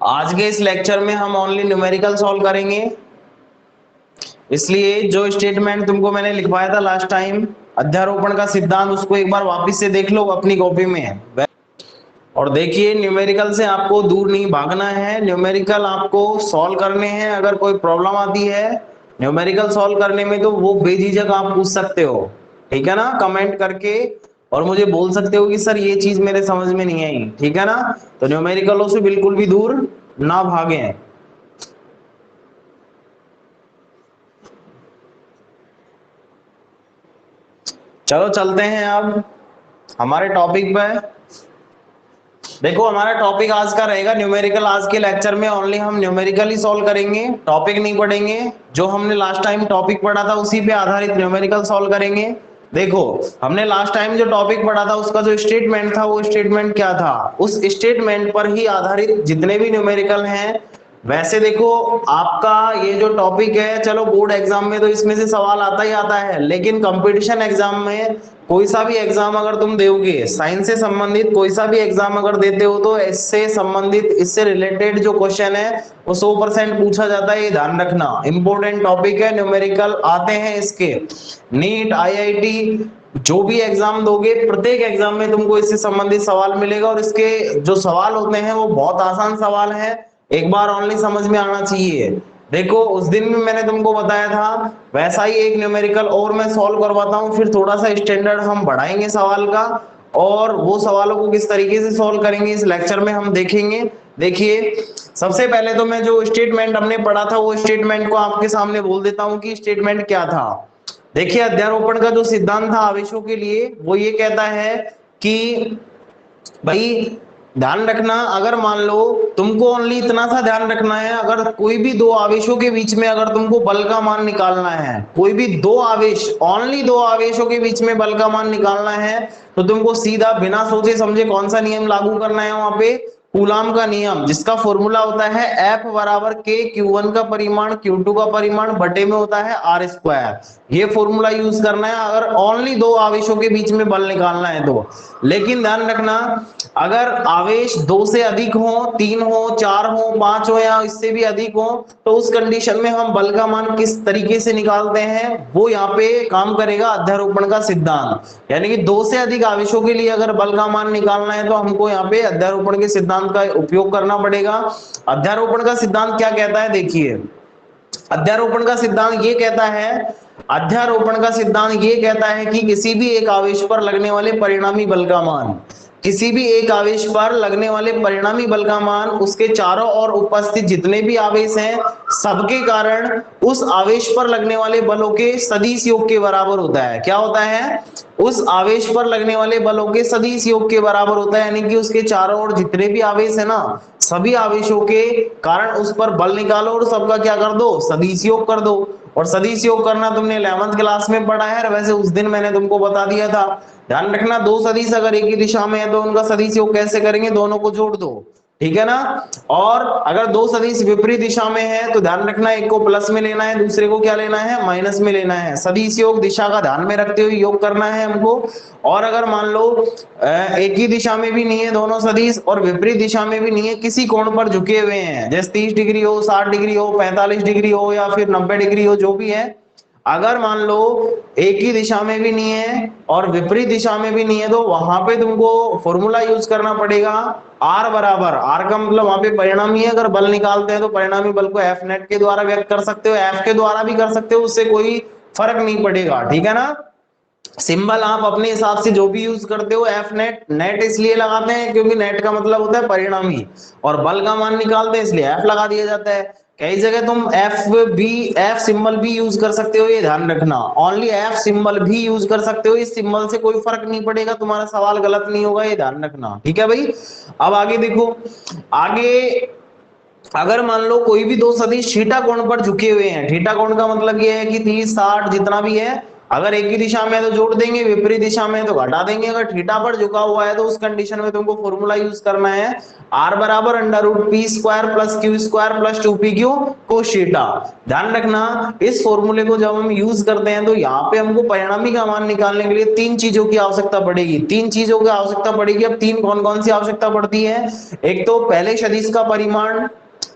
आज के इस लेक्चर में हम ओनली न्यूमेरिकल सॉल्व करेंगे, इसलिए जो स्टेटमेंट तुमको मैंने लिखवाया था लास्ट टाइम अध्यारोपण का सिद्धांत, उसको एक बार वापस से देख लो अपनी कॉपी में। और देखिए न्यूमेरिकल से आपको दूर नहीं भागना है, न्यूमेरिकल आपको सॉल्व करने हैं। अगर कोई प्रॉब्लम आती है न्यूमेरिकल सॉल्व करने में तो वो बेझिझक आप पूछ सकते हो, ठीक है ना, कमेंट करके। और मुझे बोल सकते हो कि सर ये चीज मेरे समझ में नहीं आई, ठीक है ना। तो न्यूमेरिकलों से बिल्कुल भी दूर ना भागें। चलो चलते हैं अब हमारे टॉपिक पे। देखो हमारा टॉपिक आज का रहेगा न्यूमेरिकल। आज के लेक्चर में ओनली हम न्यूमेरिकल ही सॉल्व करेंगे, टॉपिक नहीं पढ़ेंगे। जो हमने लास्ट टाइम टॉपिक पढ़ा था उसी पे आधारित न्यूमेरिकल सॉल्व करेंगे। देखो हमने लास्ट टाइम जो टॉपिक पढ़ा था उसका जो स्टेटमेंट था वो स्टेटमेंट क्या था, उस स्टेटमेंट पर ही आधारित जितने भी न्यूमेरिकल हैं। वैसे देखो आपका ये जो टॉपिक है, चलो बोर्ड एग्जाम में तो इसमें से सवाल आता ही आता है, लेकिन कंपटीशन एग्जाम में कोई सा भी एग्जाम अगर तुम दोगे, साइंस से संबंधित कोई सा भी एग्जाम अगर देते हो तो इससे संबंधित, इससे रिलेटेड जो क्वेश्चन है वो 100% पूछा जाता है। ये ध्यान रखना, इंपॉर्टेंट टॉपिक है, न्यूमेरिकल आते हैं इसके। नीट, आईआईटी जो भी एग्जाम दोगे प्रत्येक एग्जाम में तुमको इससे संबंधित सवाल मिलेगा, और इसके जो सवाल होते हैं वो बहुत आसान सवाल है, एक बार ओनली समझ में आना चाहिए। देखो उस दिन भी मैंने तुमको बताया था वैसा ही एक न्यूमेरिकल और मैं सॉल्व करवाता हूँ, फिर थोड़ा सा स्टैंडर्ड हम बढ़ाएंगे सवाल का, और वो सवालों को किस तरीके से सॉल्व करेंगे इस लेक्चर में हम देखेंगे। देखिए सबसे पहले तो मैं जो स्टेटमेंट हमने पढ़ा था वो स्टेटमेंट को आपके सामने बोल देता हूँ कि स्टेटमेंट क्या था। देखिए अध्यारोपण का जो सिद्धांत था आवेशों के लिए वो ये कहता है कि भाई ध्यान रखना, अगर मान लो तुमको ओनली इतना सा ध्यान रखना है, अगर कोई भी दो आवेशों के बीच में अगर तुमको बल का मान निकालना है, कोई भी दो आवेश, ओनली दो आवेशों के बीच में बल का मान निकालना है, तो तुमको सीधा बिना सोचे समझे कौन सा नियम लागू करना है वहां पे, कूलाम का नियम, जिसका फॉर्मूला होता है F बराबर K, Q1 का परिमाण Q2 का परिमाण बटे में होता है R स्क्वायर। ये फॉर्मूला यूज करना है अगर ओनली दो आवेशों के बीच में बल निकालना है तो। लेकिन ध्यान रखना अगर आवेश दो से अधिक हो, तीन हो, चार हो, पांच हो या इससे भी अधिक हो, तो उस कंडीशन में हम बल का मान किस तरीके से निकालते हैं वो यहाँ पे काम करेगा अध्यारोपण का सिद्धांत। यानी कि दो से अधिक आवेशों के लिए अगर बल का मान निकालना है तो हमको यहाँ पे अध्यारोपण के सिद्धांत का उपयोग करना पड़ेगा। अध्यारोपण का सिद्धांत क्या कहता है, देखिए अध्यारोपण का सिद्धांत ये कहता है, अध्यारोपण का सिद्धांत ये कहता है कि किसी भी एक आवेश पर लगने वाले परिणामी बल का मान, किसी भी एक आवेश पर लगने वाले परिणामी बल का मान उसके चारों ओर उपस्थित जितने भी आवेश हैं सबके कारण उस आवेश पर लगने वाले बलों के सदिश योग के बराबर होता है। क्या होता है, उस आवेश पर लगने वाले बलों के सदिश योग के बराबर होता है, यानी कि उसके चारों ओर जितने भी आवेश है ना, सभी आवेशों के कारण उस पर बल निकालो और सबका क्या कर दो, सदिश योग कर दो। और सदिश योग करना तुमने 11th क्लास में पढ़ा है, वैसे उस दिन मैंने तुमको बता दिया था। ध्यान रखना दो सदिश अगर एक ही दिशा में है तो उनका सदिश योग कैसे करेंगे, दोनों को जोड़ दो, ठीक है ना। और अगर दो सदिश विपरीत दिशा में है तो ध्यान रखना एक को प्लस में लेना है, दूसरे को क्या लेना है, माइनस में लेना है। सदिश योग दिशा का ध्यान में रखते हुए योग करना है हमको। और अगर मान लो एक ही दिशा में भी नहीं है दोनों सदिश और विपरीत दिशा में भी नहीं है, किसी कोण पर झुके हुए हैं, जैसे 30 डिग्री हो, 60 डिग्री हो, 45 डिग्री हो या फिर 90 डिग्री हो, जो भी है, अगर मान लो एक ही दिशा में भी नहीं है और विपरीत दिशा में भी नहीं है तो वहां पे तुमको फॉर्मूला यूज करना पड़ेगा आर बराबर, आर का मतलब वहां पे परिणामी है, अगर बल निकालते हैं तो परिणामी बल को एफ नेट के द्वारा व्यक्त कर सकते हो, एफ के द्वारा भी कर सकते हो, उससे कोई फर्क नहीं पड़ेगा, ठीक है ना। सिंबल आप अपने हिसाब से जो भी यूज करते हो, एफ नेट, नेट इसलिए लगाते हैं क्योंकि नेट का मतलब होता है परिणामी, और बल का मान निकालते हैं इसलिए एफ लगा दिया जाता है। कई जगह तुम एफ सिंबल भी यूज कर सकते हो, ये ध्यान रखना, ओनली एफ सिंबल भी यूज कर सकते हो, इस सिंबल से कोई फर्क नहीं पड़ेगा, तुम्हारा सवाल गलत नहीं होगा, ये ध्यान रखना, ठीक है भाई। अब आगे देखो, आगे अगर मान लो कोई भी दो सदिश थीटा कोण पर झुके हुए हैं, थीटा कोण का मतलब ये है कि 30, 60 जितना भी है अगर एक ही दिशा में है तो जोड़ देंगे, विपरीत दिशा में है तो घटा देंगे। अगर थीटा पर झुका हुआ है तो उस कंडीशन में तुमको फॉर्मूला यूज करना है r बराबर under root p square plus q square plus 2p q cos theta. ध्यान रखना इस फॉर्मूले को जब हम यूज करते हैं तो यहाँ पे हमको परिणामी का मान निकालने के लिए तीन चीजों की आवश्यकता पड़ेगी। तीन चीजों की आवश्यकता पड़ेगी। अब तीन कौन कौन सी आवश्यकता पड़ती है? एक तो पहले सदिश का परिमाण,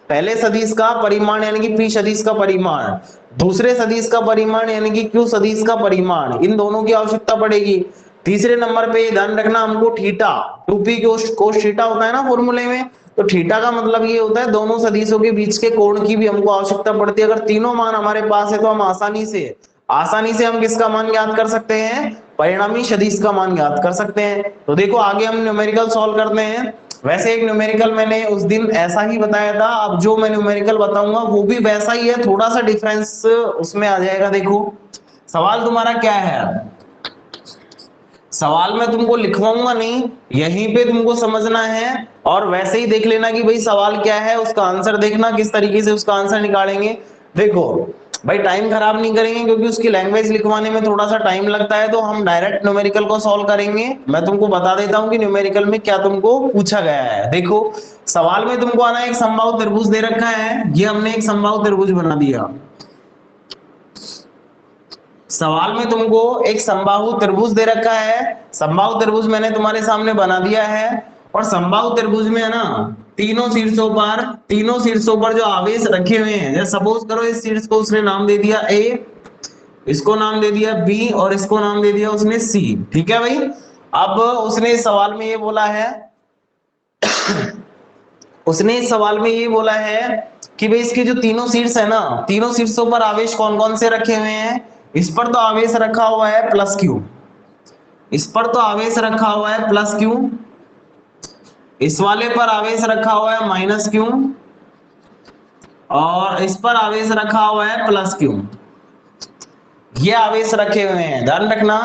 पहले सदिश का परिमाण यानी कि p सदिश का परिमाण, दूसरे सदिश का परिमाण यानी कि q सदिश का परिमाण, इन दोनों की आवश्यकता पड़ेगी। तीसरे नंबर पे ध्यान रखना हमको थीटा, 2p कोस थीटा होता है ना फॉर्मूले में, तो थीटा का मतलब ये होता है दोनों सदिशों के बीच के कोण की भी हमको आवश्यकता पड़ती है। अगर तीनों मान हमारे पास है तो हम आसानी से हम किसका मान ज्ञात कर सकते हैं? परिणामी सदिश का मान ज्ञात कर सकते हैं। तो देखो आगे हम न्यूमेरिकल सॉल्व करते हैं। वैसे एक न्यूमेरिकल मैंने उस दिन ऐसा ही बताया था, अब जो मैं न्यूमेरिकल बताऊंगा वो भी वैसा ही है, थोड़ा सा डिफरेंस उसमें आ जाएगा। देखो सवाल तुम्हारा क्या है, सवाल में तुमको लिखवाऊंगा नहीं, यहीं पे तुमको समझना है और वैसे ही देख लेना कि भाई सवाल क्या है, उसका आंसर देखना किस तरीके से उसका आंसर निकालेंगे। देखो भाई टाइम खराब नहीं करेंगे क्योंकि उसकी लैंग्वेज लिखवाने में थोड़ा सा टाइम लगता है, तो हम डायरेक्ट न्यूमेरिकल को सॉल्व करेंगे। मैं तुमको बता देता हूं कि न्यूमेरिकल में क्या तुमको पूछा गया है। देखो सवाल में तुमको आना एक समबाहु त्रिभुज दे रखा है, ये हमने एक समबाहु त्रिभुज बना दिया। सवाल में तुमको एक समबाहु त्रिभुज दे रखा है, समबाहु त्रिभुज मैंने तुम्हारे सामने बना दिया है, और समबाहु त्रिभुज में है ना तीनों शीर्षों पर जो आवेश रखे हुए हैं, जैसे सपोज करो इस शीर्ष को उसने नाम दे दिया ए, इसको नाम दे दिया बी और इसको नाम दे दिया उसने सी। ठीक है भाई। अब उसने इस सवाल में ये बोला है उसने इस सवाल में ये बोला है कि भाई इसके जो तीनों शीर्ष है ना, तीनों शीर्षों पर आवेश कौन कौन से रखे हुए हैं। इस पर तो आवेश रखा हुआ है प्लस क्यू, इस पर तो आवेश रखा हुआ है प्लस क्यू, इस वाले पर आवेश रखा हुआ है माइनस क्यू, और इस पर आवेश रखा हुआ है प्लस क्यू। ये आवेश रखे हुए हैं, ध्यान रखना।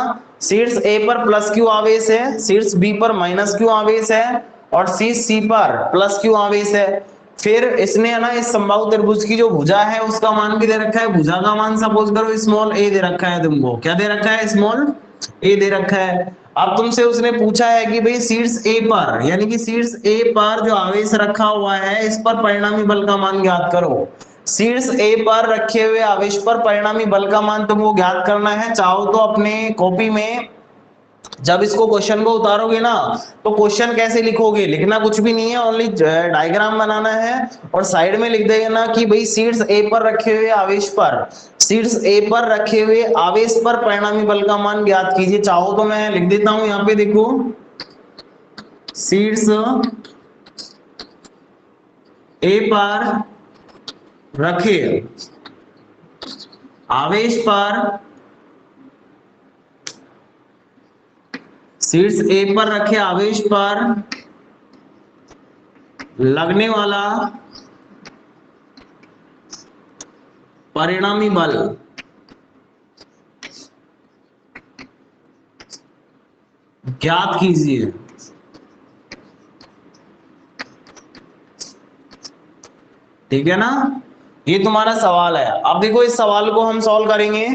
शीर्ष ए पर प्लस क्यू आवेश है, शीर्ष बी पर माइनस क्यू आवेश है, और शीर्ष सी पर प्लस क्यू आवेश है। फिर इसने है ना इस समबाहु त्रिभुज की जो भुजा है उसका मान भी दे रखा है। भुजा का मान सपोज करो स्मॉल ए दे रखा है तुमको। क्या दे रखा है? स्मॉल ए दे रखा है। अब तुमसे उसने पूछा है कि भाई शीर्ष ए पर यानी कि शीर्ष ए पर जो आवेश रखा हुआ है इस पर परिणामी बल का मान ज्ञात करो। शीर्ष ए पर रखे हुए आवेश पर परिणामी बल का मान तुमको ज्ञात करना है। चाहो तो अपने कॉपी में जब इसको क्वेश्चन को उतारोगे ना तो क्वेश्चन कैसे लिखोगे, लिखना कुछ भी नहीं है, ओनली डायग्राम बनाना है और साइड में लिख देना कि भाई शीर्ष ए पर रखे हुए आवेश पर, शीर्ष ए पर रखे हुए आवेश पर परिणामी बल का मान ज्ञात कीजिए। चाहो तो मैं लिख देता हूं यहाँ पे, देखो शीर्ष ए पर रखे आवेश पर, शीर्ष ए पर रखे आवेश पर लगने वाला परिणामी बल ज्ञात कीजिए। ठीक है ना, ये तुम्हारा सवाल है। अब देखो इस सवाल को हम सॉल्व करेंगे।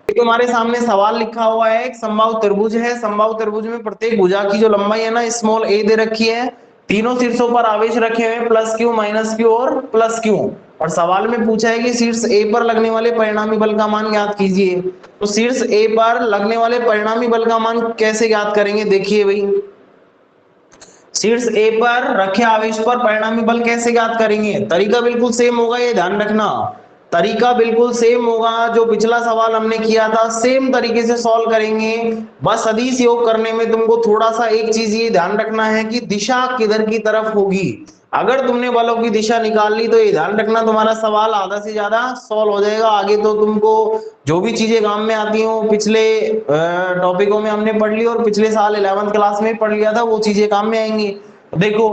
तुम्हारे सामने सवाल लिखा हुआ है, एक समबाहु त्रिभुज है, समबाहु त्रिभुज में प्रत्येक भुजा की जो लंबाई है ना स्मॉल ए दे रखी है, तीनों शीर्षों पर आवेश रखे हुए प्लस क्यू माइनस क्यू और प्लस क्यू, और सवाल में पूछा है कि शीर्ष ए पर लगने वाले परिणामी बल का मान ज्ञात कीजिए। तो शीर्ष ए पर लगने वाले परिणामी बल का मान कैसे ज्ञात करेंगे, देखिए भाई शीर्ष ए पर रखे आवेश पर परिणामी बल कैसे ज्ञात करेंगे। तरीका बिल्कुल सेम होगा, ये ध्यान रखना, तरीका बिल्कुल सेम होगा। जो पिछला सवाल हमने किया था सेम तरीके से सॉल्व करेंगे। बस सदिश योग करने में तुमको थोड़ा सा एक चीज ये ध्यान रखना है कि दिशा किधर की तरफ होगी। अगर तुमने बलों की दिशा निकाल ली तो ये ध्यान रखना तुम्हारा सवाल आधा से ज्यादा सॉल्व हो जाएगा। आगे तो तुमको जो भी चीजें काम में आती हो, पिछले टॉपिकों में हमने पढ़ ली और पिछले साल 11th क्लास में पढ़ लिया था, वो चीजें काम में आएंगी। देखो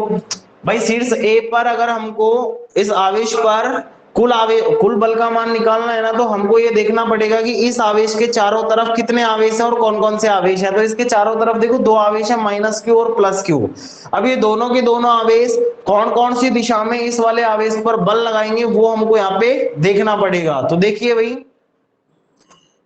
भाई शीर्ष ए पर अगर हमको इस आवेश पर कुल बल का मान निकालना है ना, तो हमको ये देखना पड़ेगा कि इस आवेश के चारों तरफ कितने आवेश हैं और कौन कौन से आवेश हैं। तो इसके चारों तरफ देखो दो आवेश है, माइनस क्यू और प्लस क्यू। अब ये दोनों के दोनों आवेश कौन कौन सी दिशा में इस वाले आवेश पर बल लगाएंगे वो हमको यहाँ पे देखना पड़ेगा। तो देखिए भाई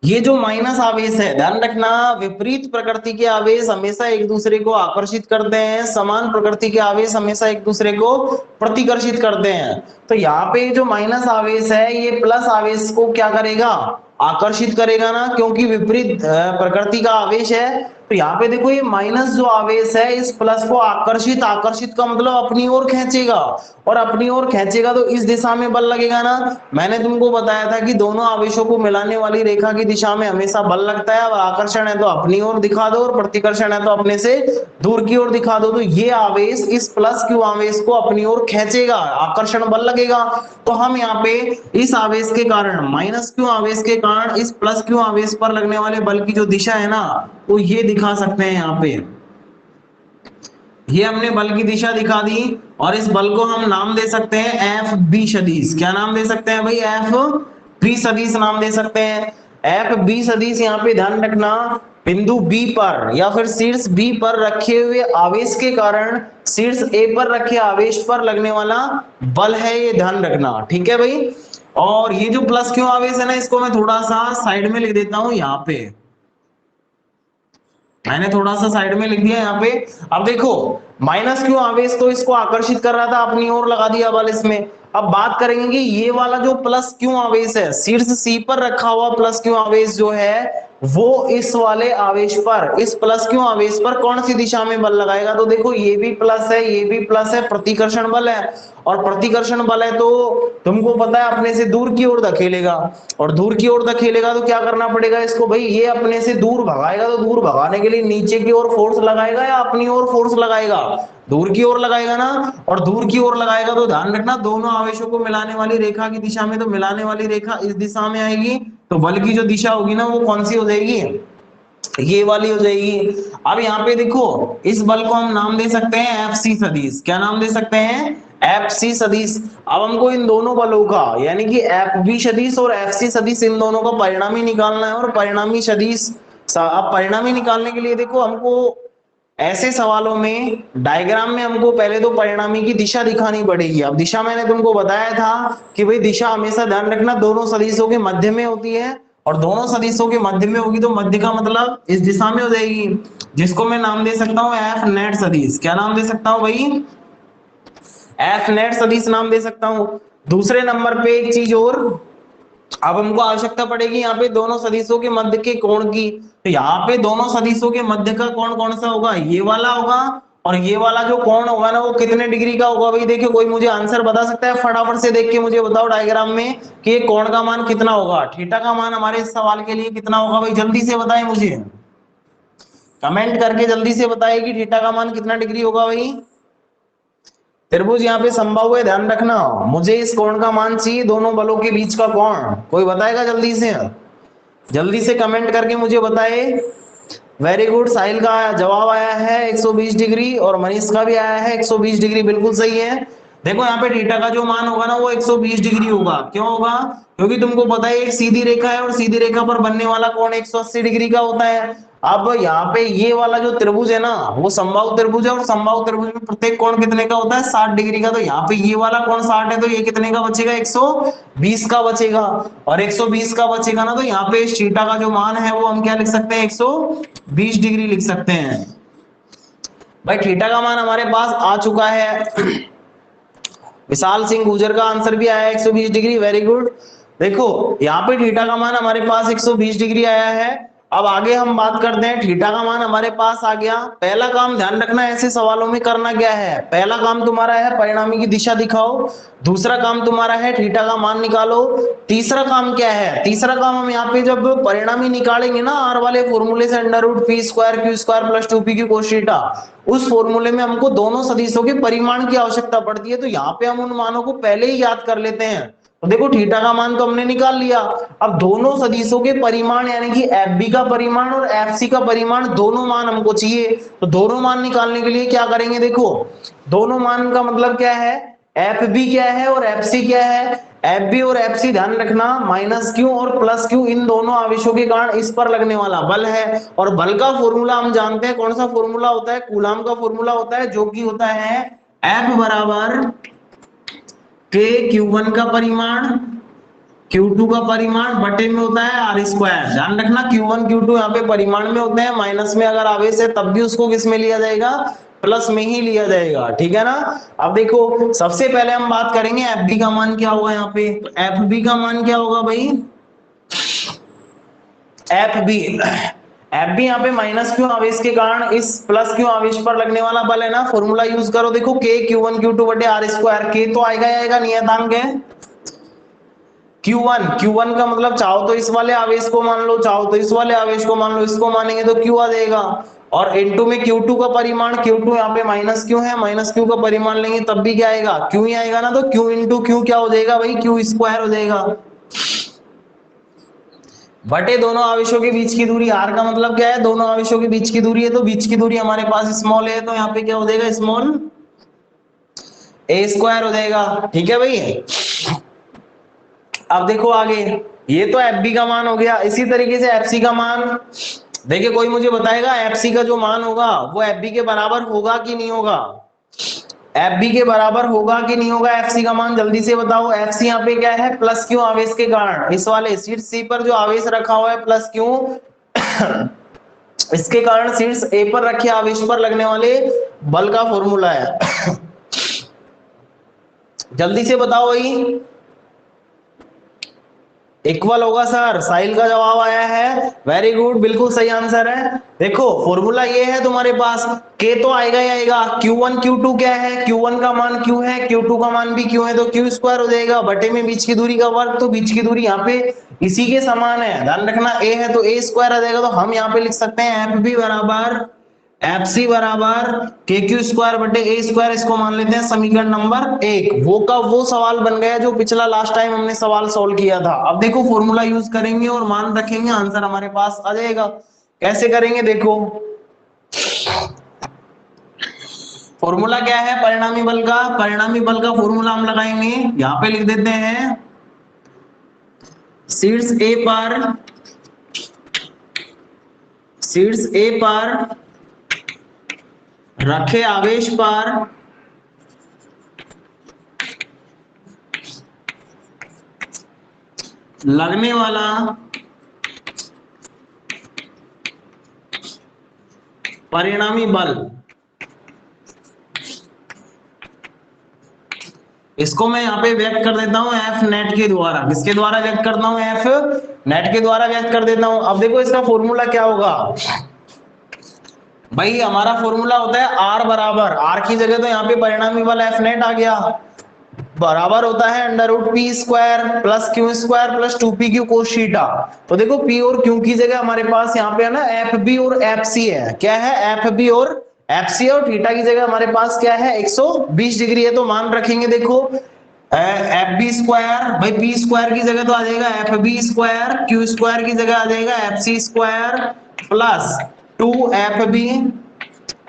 ये जो माइनस आवेश है, ध्यान रखना, विपरीत प्रकृति के आवेश हमेशा एक दूसरे को आकर्षित करते हैं, समान प्रकृति के आवेश हमेशा एक दूसरे को प्रतिकर्षित करते हैं। तो यहाँ पे जो माइनस आवेश है ये प्लस आवेश को क्या करेगा, आकर्षित करेगा ना, क्योंकि विपरीत प्रकृति का आवेश है। तो यहाँ पे देखो ये माइनस जो आवेश है इस प्लस को आकर्षित, आकर्षित का मतलब अपनी ओर खींचेगा, और अपनी ओर खींचेगा तो इस दिशा में बल लगेगा ना। मैंने तुमको बताया था कि दोनों आवेशों को मिलाने वाली रेखा की दिशा में हमेशा बल लगता है, और आकर्षण है तो अपनी ओर दिखा दो और प्रतिकर्षण है तो अपने से दूर की ओर दिखा दो। तो ये आवेश इस प्लस क्यू आवेश को अपनी ओर खींचेगा, आकर्षण बल लगेगा। तो हम यहाँ पे इस आवेश के कारण, माइनस क्यू आवेश के कारण इस प्लस क्यू आवेश पर लगने वाले बल की जो दिशा है ना, तो ये दिखा सकते हैं यहाँ पे। ये हमने बल की दिशा दिखा दी, और इस बल को हम नाम दे सकते हैं एफ बी सदिश। क्या नाम दे सकते हैं भाई, एफ बी सदिश नाम दे सकते हैं। एफ बी सदिश यहाँ पे ध्यान रखना, बिंदु बी पर या फिर शीर्ष बी पर रखे हुए आवेश के कारण शीर्ष ए पर रखे आवेश पर लगने वाला बल है, ये ध्यान रखना, ठीक है भाई। और ये जो प्लस क्यू आवेश है ना, इसको मैं थोड़ा सा साइड में लिख देता हूं यहाँ पे, मैंने थोड़ा सा साइड में लिख दिया यहाँ पे। अब देखो माइनस क्यू आवेश तो इसको आकर्षित कर रहा था, अपनी ओर लगा दिया बल इसमें। अब बात करेंगे कि ये वाला जो प्लस क्यू आवेश है, शीर्ष सी पर रखा हुआ प्लस क्यू आवेश जो है, वो इस वाले आवेश पर, इस प्लस क्यू आवेश पर कौन सी दिशा में बल लगाएगा। तो देखो ये भी प्लस है, ये भी प्लस है, प्रतिकर्षण बल है, और प्रतिकर्षण बल है तो तुमको पता है अपने से दूर की ओर धकेलेगा, और दूर की ओर धकेलेगा तो क्या करना पड़ेगा इसको भाई, ये अपने से दूर भगाएगा, तो दूर भगाने के लिए नीचे की ओर फोर्स लगाएगा या अपनी ओर फोर्स लगाएगा, दूर की ओर लगाएगा ना। और दूर की ओर लगाएगा तो ध्यान रखना दोनों आवेशों को मिलाने वाली रेखा की दिशा में, तो मिलाने वाली रेखा इस दिशा में आएगी, तो बल की जो दिशा होगी ना वो कौन सी हो जाएगी, ये वाली हो जाएगी। अब यहाँ पे देखो इस बल को हम नाम दे सकते हैं एफ सी सदिश। क्या नाम दे सकते हैं, एफ सी सदिश। अब हमको इन दोनों बलों का यानी कि एफ बी सदिश और एफ सी सदिश, इन दोनों का परिणामी निकालना है, और परिणामी सदिश, अब परिणामी निकालने के लिए देखो हमको ऐसे सवालों में डायग्राम में हमको पहले तो परिणामी की दिशा दिखानी पड़ेगी। अब दिशा मैंने तुमको बताया था कि भाई दिशा हमेशा ध्यान रखना दोनों सदिशों के मध्य में होती है, और दोनों सदिशों के मध्य में होगी तो मध्य का मतलब इस दिशा में हो जाएगी, जिसको मैं नाम दे सकता हूँ एफ नेट सदिश। क्या नाम दे सकता हूँ भाई, एफ नेट सदिश नाम दे सकता हूँ। दूसरे नंबर पे एक चीज और, अब हमको आवश्यकता पड़ेगी यहाँ पे दोनों सदिशों के मध्य के कोण की। तो यहाँ पे दोनों सदिशों के मध्य का कोण कौन सा होगा, ये वाला होगा, और ये वाला जो कोण होगा ना वो कितने डिग्री का होगा भाई। देखिए कोई मुझे आंसर बता सकता है, फटाफट से देख के मुझे बताओ डायग्राम में कि ये कोण का मान कितना होगा, थीटा का मान हमारे इस सवाल के लिए कितना होगा भाई, जल्दी से बताएं मुझे, कमेंट करके जल्दी से बताएं कि थीटा का मान कितना डिग्री होगा भाई। त्रिभुज यहाँ पे संभव है, ध्यान रखना, मुझे इस कोण का मान चाहिए, दोनों बलों के बीच का कोण। कोई बताएगा जल्दी से, जल्दी से कमेंट करके मुझे बताए। वेरी गुड, साहिल का जवाब आया है 120 डिग्री, और मनीष का भी आया है 120 डिग्री, बिल्कुल सही है। देखो यहाँ पे थीटा का जो मान होगा ना वो 120 डिग्री होगा। क्यों होगा, क्योंकि तुमको पता है एक सीधी रेखा है, और सीधी रेखा पर बनने वाला कोण 180 डिग्री का होता है। अब यहाँ पे ये वाला जो त्रिभुज है ना वो समबाहु त्रिभुज है, और समबाहु त्रिभुज में प्रत्येक कोण कितने का होता है, 60 डिग्री का। तो यहाँ पे ये वाला कोण 60 है, तो ये कितने का बचेगा, 120 का बचेगा, और 120 का बचेगा ना, तो यहाँ पे थीटा का जो मान है वो हम क्या लिख सकते हैं, 120 डिग्री लिख सकते हैं। भाई थीटा का मान हमारे पास आ चुका है, विशाल सिंह गुजर का आंसर भी आया 120 डिग्री, वेरी गुड। देखो यहाँ पे थीटा का मान हमारे पास 120 डिग्री आया है। अब आगे हम बात करते हैं, थीटा का मान हमारे पास आ गया। पहला काम ध्यान रखना ऐसे सवालों में करना क्या है, पहला काम तुम्हारा है परिणामी की दिशा दिखाओ, दूसरा काम तुम्हारा है थीटा का मान निकालो, तीसरा काम क्या है, तीसरा काम हम यहाँ पे जब परिणामी निकालेंगे ना आर वाले फॉर्मूले से, under root p square q square plus 2p q cos theta, उस फॉर्मूले में हमको दोनों सदिशों के परिमाण की आवश्यकता पड़ती है। तो यहाँ पे हम उन मानों को पहले ही याद कर लेते हैं। तो देखो थीटा का मान तो हमने निकाल लिया, अब दोनों सदिशों के परिमाण यानी कि एफ बी का परिमाण और एफ सी का परिमाण दोनों मान हमको चाहिए। तो दोनों मान निकालने के लिए क्या करेंगे, देखो दोनों मान का मतलब क्या है, एफ बी क्या है और एफ सी क्या है। एफ बी और एफ सी ध्यान रखना माइनस क्यू और प्लस क्यू इन दोनों आवेशों के कारण इस पर लगने वाला बल है, और बल का फॉर्मूला हम जानते हैं कौन सा फॉर्मूला होता है, कूलाम का फॉर्मूला होता है, जो कि होता है एफ बराबर के क्यू वन का परिमाण Q2 का परिमाण बटे में होता है आर स्क्वायर। ध्यान रखना Q1 Q2 यहाँ पे परिमाण में होते हैं, माइनस में अगर आवेश है तब भी उसको किस में लिया जाएगा, प्लस में ही लिया जाएगा, ठीक है ना। अब देखो सबसे पहले हम बात करेंगे FB का मान क्या होगा यहाँ पे। तो FB का मान क्या होगा भाई, FB FB यहाँ पे माइनस क्यू आवेश के कारण इस प्लस क्यू आवेश पर लगने वाला बल है ना, फॉर्मूला यूज करो, देखो K Q1 Q2 बटे आर स्क्वायर। K तो आएगा ही आएगा, नियतांक है। Q1 का मतलब चाहो तो इस वाले आवेश को मान लो, चाहो तो इस वाले आवेश को मान लो, इसको मानेंगे तो Q आ जाएगा। और इनटू में Q2 का परिमाण, Q2 यहाँ पे माइनस क्यू है, माइनस क्यू का परिमाण लेंगे तब भी क्या आएगा, Q ही आएगा ना। तो Q इंटू क्यू क्या हो जाएगा भाई, Q स्क्वायर हो जाएगा। बटे दोनों आवेशों के बीच की दूरी, r का मतलब क्या है, दोनों आवेशों के बीच की दूरी है, तो बीच की दूरी हमारे पास स्मॉल है, तो यहाँ पे क्या हो जाएगा, स्मॉल a स्क्वायर हो जाएगा, ठीक है भाई। अब देखो आगे, ये तो FB का मान हो गया। इसी तरीके से FC का मान, देखिए कोई मुझे बताएगा FC का जो मान होगा वो FB के बराबर होगा कि नहीं होगा, FB के बराबर होगा कि नहीं होगा FC का मान, जल्दी से बताओ। FC यहाँ पे क्या है, प्लस क्यू आवेश के कारण, इस वाले शीर्ष C पर जो आवेश रखा हुआ है प्लस क्यू, इसके कारण शीर्ष A पर रखे आवेश पर लगने वाले बल का फॉर्मूला है। जल्दी से बताओ भाई, इक्वल होगा सर, साहिल का जवाब आया है, वेरी गुड, बिल्कुल सही आंसर है। देखो फॉर्मूला ये है तुम्हारे पास, K तो आएगा ही आएगा, Q1 Q2 क्या है, Q1 का मान Q है, Q2 का मान भी Q है, तो Q स्क्वायर हो जाएगा, बटे में बीच की दूरी का वर्ग, तो बीच की दूरी यहाँ पे इसी के समान है, ध्यान रखना A है तो A स्क्वायर आ जाएगा। तो हम यहाँ पे लिख सकते हैं FB बराबर FC बराबर KQ स्क्वायर बटे A स्क्वायर, इसको मान लेते हैं समीकरण नंबर 1। वो का वो सवाल बन गया जो पिछला लास्ट टाइम हमने सवाल सॉल्व किया था। अब देखो फॉर्मूला यूज करेंगे और मान रखेंगे, आंसर हमारे पास आ जाएगा। कैसे करेंगे देखो, फॉर्मूला क्या है परिणामी बल का, परिणामी बल का फॉर्मूला हम लगाएंगे, यहां पे लिख देते हैं शीर्ष A पर, शीर्ष A पर रखे आवेश पर लगने वाला परिणामी बल, इसको मैं यहाँ पे व्यक्त कर देता हूं F नेट के द्वारा। किसके द्वारा व्यक्त करता हूं, F नेट के द्वारा व्यक्त कर देता हूं। अब देखो इसका फॉर्मूला क्या होगा भाई, हमारा फॉर्मूला होता है R बराबर, R की जगह तो यहाँ पे परिणामी बल F नेट आ गया, बराबर होता है under root p square plus q square plus 2pq cos theta. तो देखो P और Q की जगह हमारे पास यहाँ पे है ना FB और FC है, क्या है FB और FC, और थीटा की जगह हमारे पास क्या है 120 डिग्री है, तो मान रखेंगे देखो FB स्क्वायर भाई, P स्क्वायर की जगह तो आ जाएगा FB स्क्वायर, Q स्क्वायर की जगह आ जाएगा FC square plus 2FB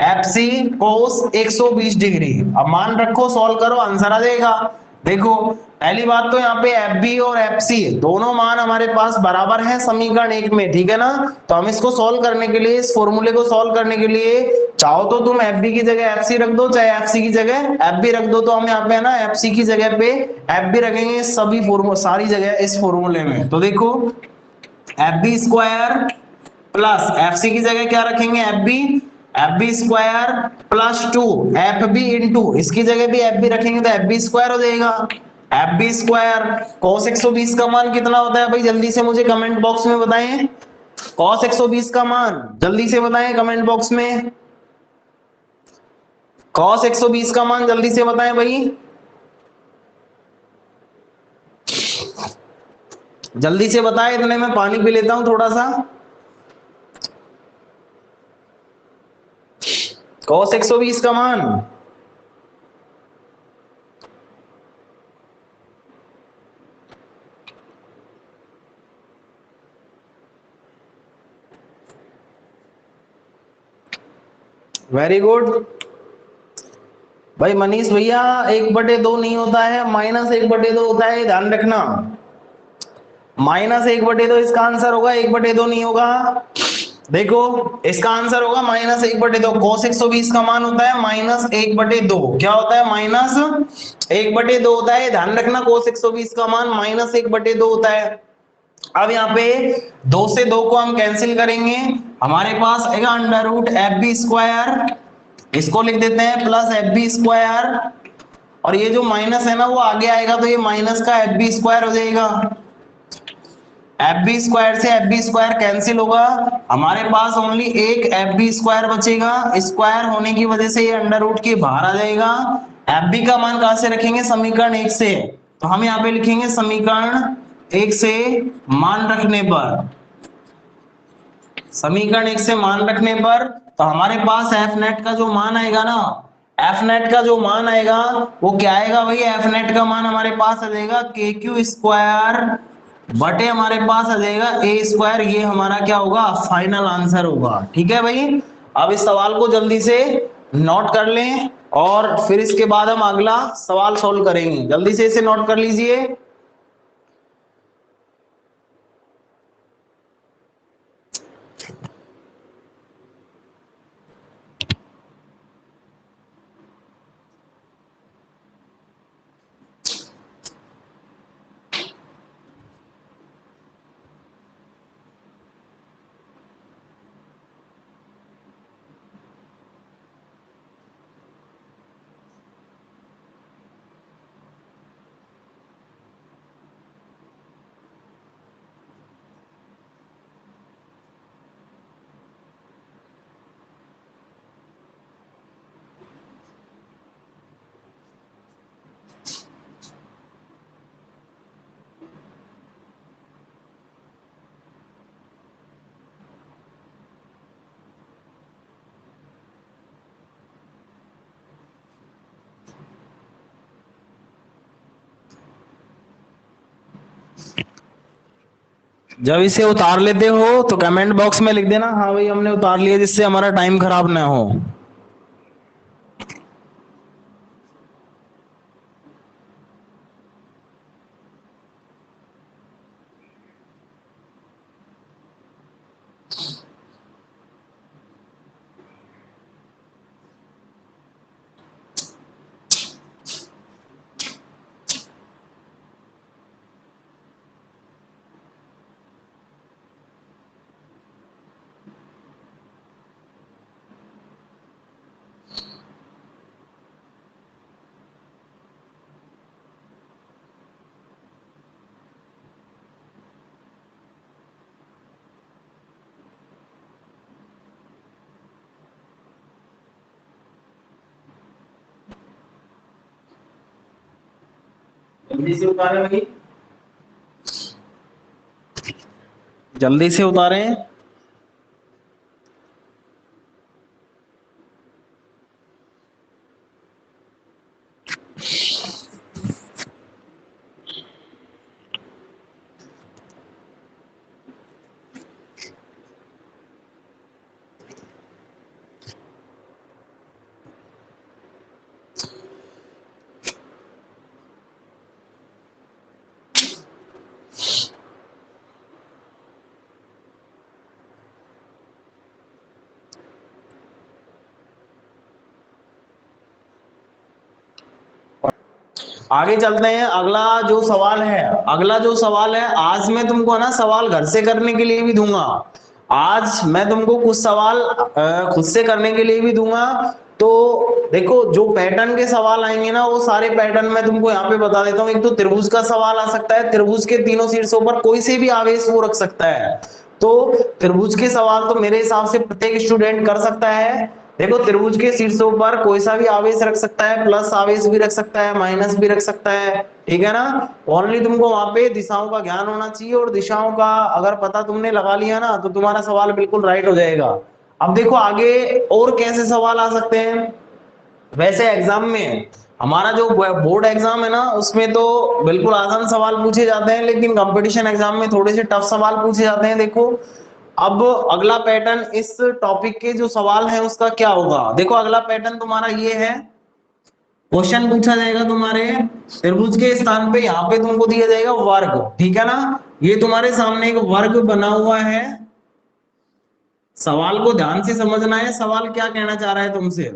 FC कोस 120 डिग्री। अब मान रखो, सॉल्व करो, आंसर आ जाएगा। देखो पहली बात तो यहाँ पे FB और FC दोनों मान हमारे पास बराबर हैं समीकरण 1 में, ठीक है ना। तो हम इसको सॉल्व करने के लिए, इस फॉर्मूले को सॉल्व करने के लिए, चाहो तो तुम FB की जगह FC रख दो, चाहे FC की जगह FB रख दो, तो हम यहाँ पे है ना FC की जगह पे FB रखेंगे सभी फॉर्मूला, सारी जगह इस फॉर्मूले में। तो देखो FB स्क्वायर प्लस FC की जगह क्या रखेंगे FB square plus 2 FB into इसकी जगह भी FB रखेंगे तो FB स्क्वायर हो जाएगा। FB स्क्वायर cos 120 का मान कितना होता है भाई, जल्दी से मुझे कमेंट बॉक्स में बताएं, cos 120 का मान जल्दी से बताएं कमेंट बॉक्स में, cos 120 का मान जल्दी से बताएं भाई, जल्दी से बताएं, इतने में पानी पी लेता हूं थोड़ा सा। cos 120 का मान वेरी गुड भाई मनीष भैया, 1/2 नहीं होता है, -1/2 होता है, ध्यान रखना, -1/2 इसका आंसर होगा, 1/2 नहीं होगा। देखो इसका आंसर होगा -1/2। cos 120 का मान होता है -1/2। क्या होता है? -1/2 होता है। ध्यान रखना cos 120 का मान -1/2 होता है। अब यहाँ पे 2 से 2 को हम कैंसिल करेंगे, हमारे पास आएगा √FB²। इसको लिख देते हैं प्लस FB²। और ये जो माइनस है ना वो आगे आएगा तो ये माइनस का FB² हो जाएगा। FB² से FB² कैंसिल होगा, हमारे पास ओनली एक FB² बचेगा। स्क्वायर होने की वजह से ये अंडर रूट के बाहर आ जाएगा। FB का मान कहां से रखेंगे? समीकरण 1 से। तो हम यहाँ पे लिखेंगे समीकरण 1 से मान रखने पर, समीकरण 1 से मान रखने पर तो हमारे पास एफ नेट का जो मान आएगा ना, एफ नेट का जो मान आएगा वो क्या आएगा भाई? एफ नेट का मान हमारे पास आ जाएगा KQ² बटे हमारे पास आ जाएगा A²। ये हमारा क्या होगा? फाइनल आंसर होगा। ठीक है भाई, अब इस सवाल को जल्दी से नोट कर लें और फिर इसके बाद हम अगला सवाल सॉल्व करेंगे। जल्दी से इसे नोट कर लीजिए। जब इसे उतार लेते हो तो कमेंट बॉक्स में लिख देना हाँ भाई हमने उतार लिया, जिससे हमारा टाइम खराब ना हो। जल्दी से उतारें भाई, जल्दी से उतारें। आगे चलते हैं। अगला जो सवाल है आज मैं तुमको ना सवाल घर से करने के लिए भी दूंगा। आज मैं तुमको कुछ सवाल खुद से करने के लिए भी दूंगा। तो देखो जो पैटर्न के सवाल आएंगे ना वो सारे पैटर्न मैं तुमको यहाँ पे बता देता हूँ। एक तो त्रिभुज का सवाल आ सकता है, त्रिभुज के तीनों शीर्षों पर कोई से भी आवेश वो रख सकता है। तो त्रिभुज के सवाल तो मेरे हिसाब से प्रत्येक स्टूडेंट कर सकता है। देखो त्रिभुज के शीर्षों पर कोई सा भी आवेश रख सकता है, प्लस आवेश भी रख सकता है, माइनस भी रख सकता है। ठीक है ना? ओनली तुमको वहां पे दिशाओं का ज्ञान होना चाहिए, और दिशाओं का अगर पता तुमने लगा लिया ना तो तुम्हारा सवाल बिल्कुल राइट हो जाएगा। अब देखो आगे और कैसे सवाल आ सकते हैं। वैसे एग्जाम में हमारा जो बोर्ड एग्जाम है ना उसमें तो बिल्कुल आसान सवाल पूछे जाते हैं, लेकिन कंपटीशन एग्जाम में थोड़े से टफ सवाल पूछे जाते हैं। देखो अब अगला पैटर्न इस टॉपिक के जो सवाल है उसका क्या होगा। देखो अगला पैटर्न तुम्हारा ये है, क्वेश्चन पूछा जाएगा तुम्हारे त्रिभुज के स्थान पे, यहाँ पे तुमको दिया जाएगा वर्ग। ठीक है ना? ये तुम्हारे सामने एक वर्ग बना हुआ है, सवाल को ध्यान से समझना है, सवाल क्या कहना चाह रहा है तुमसे।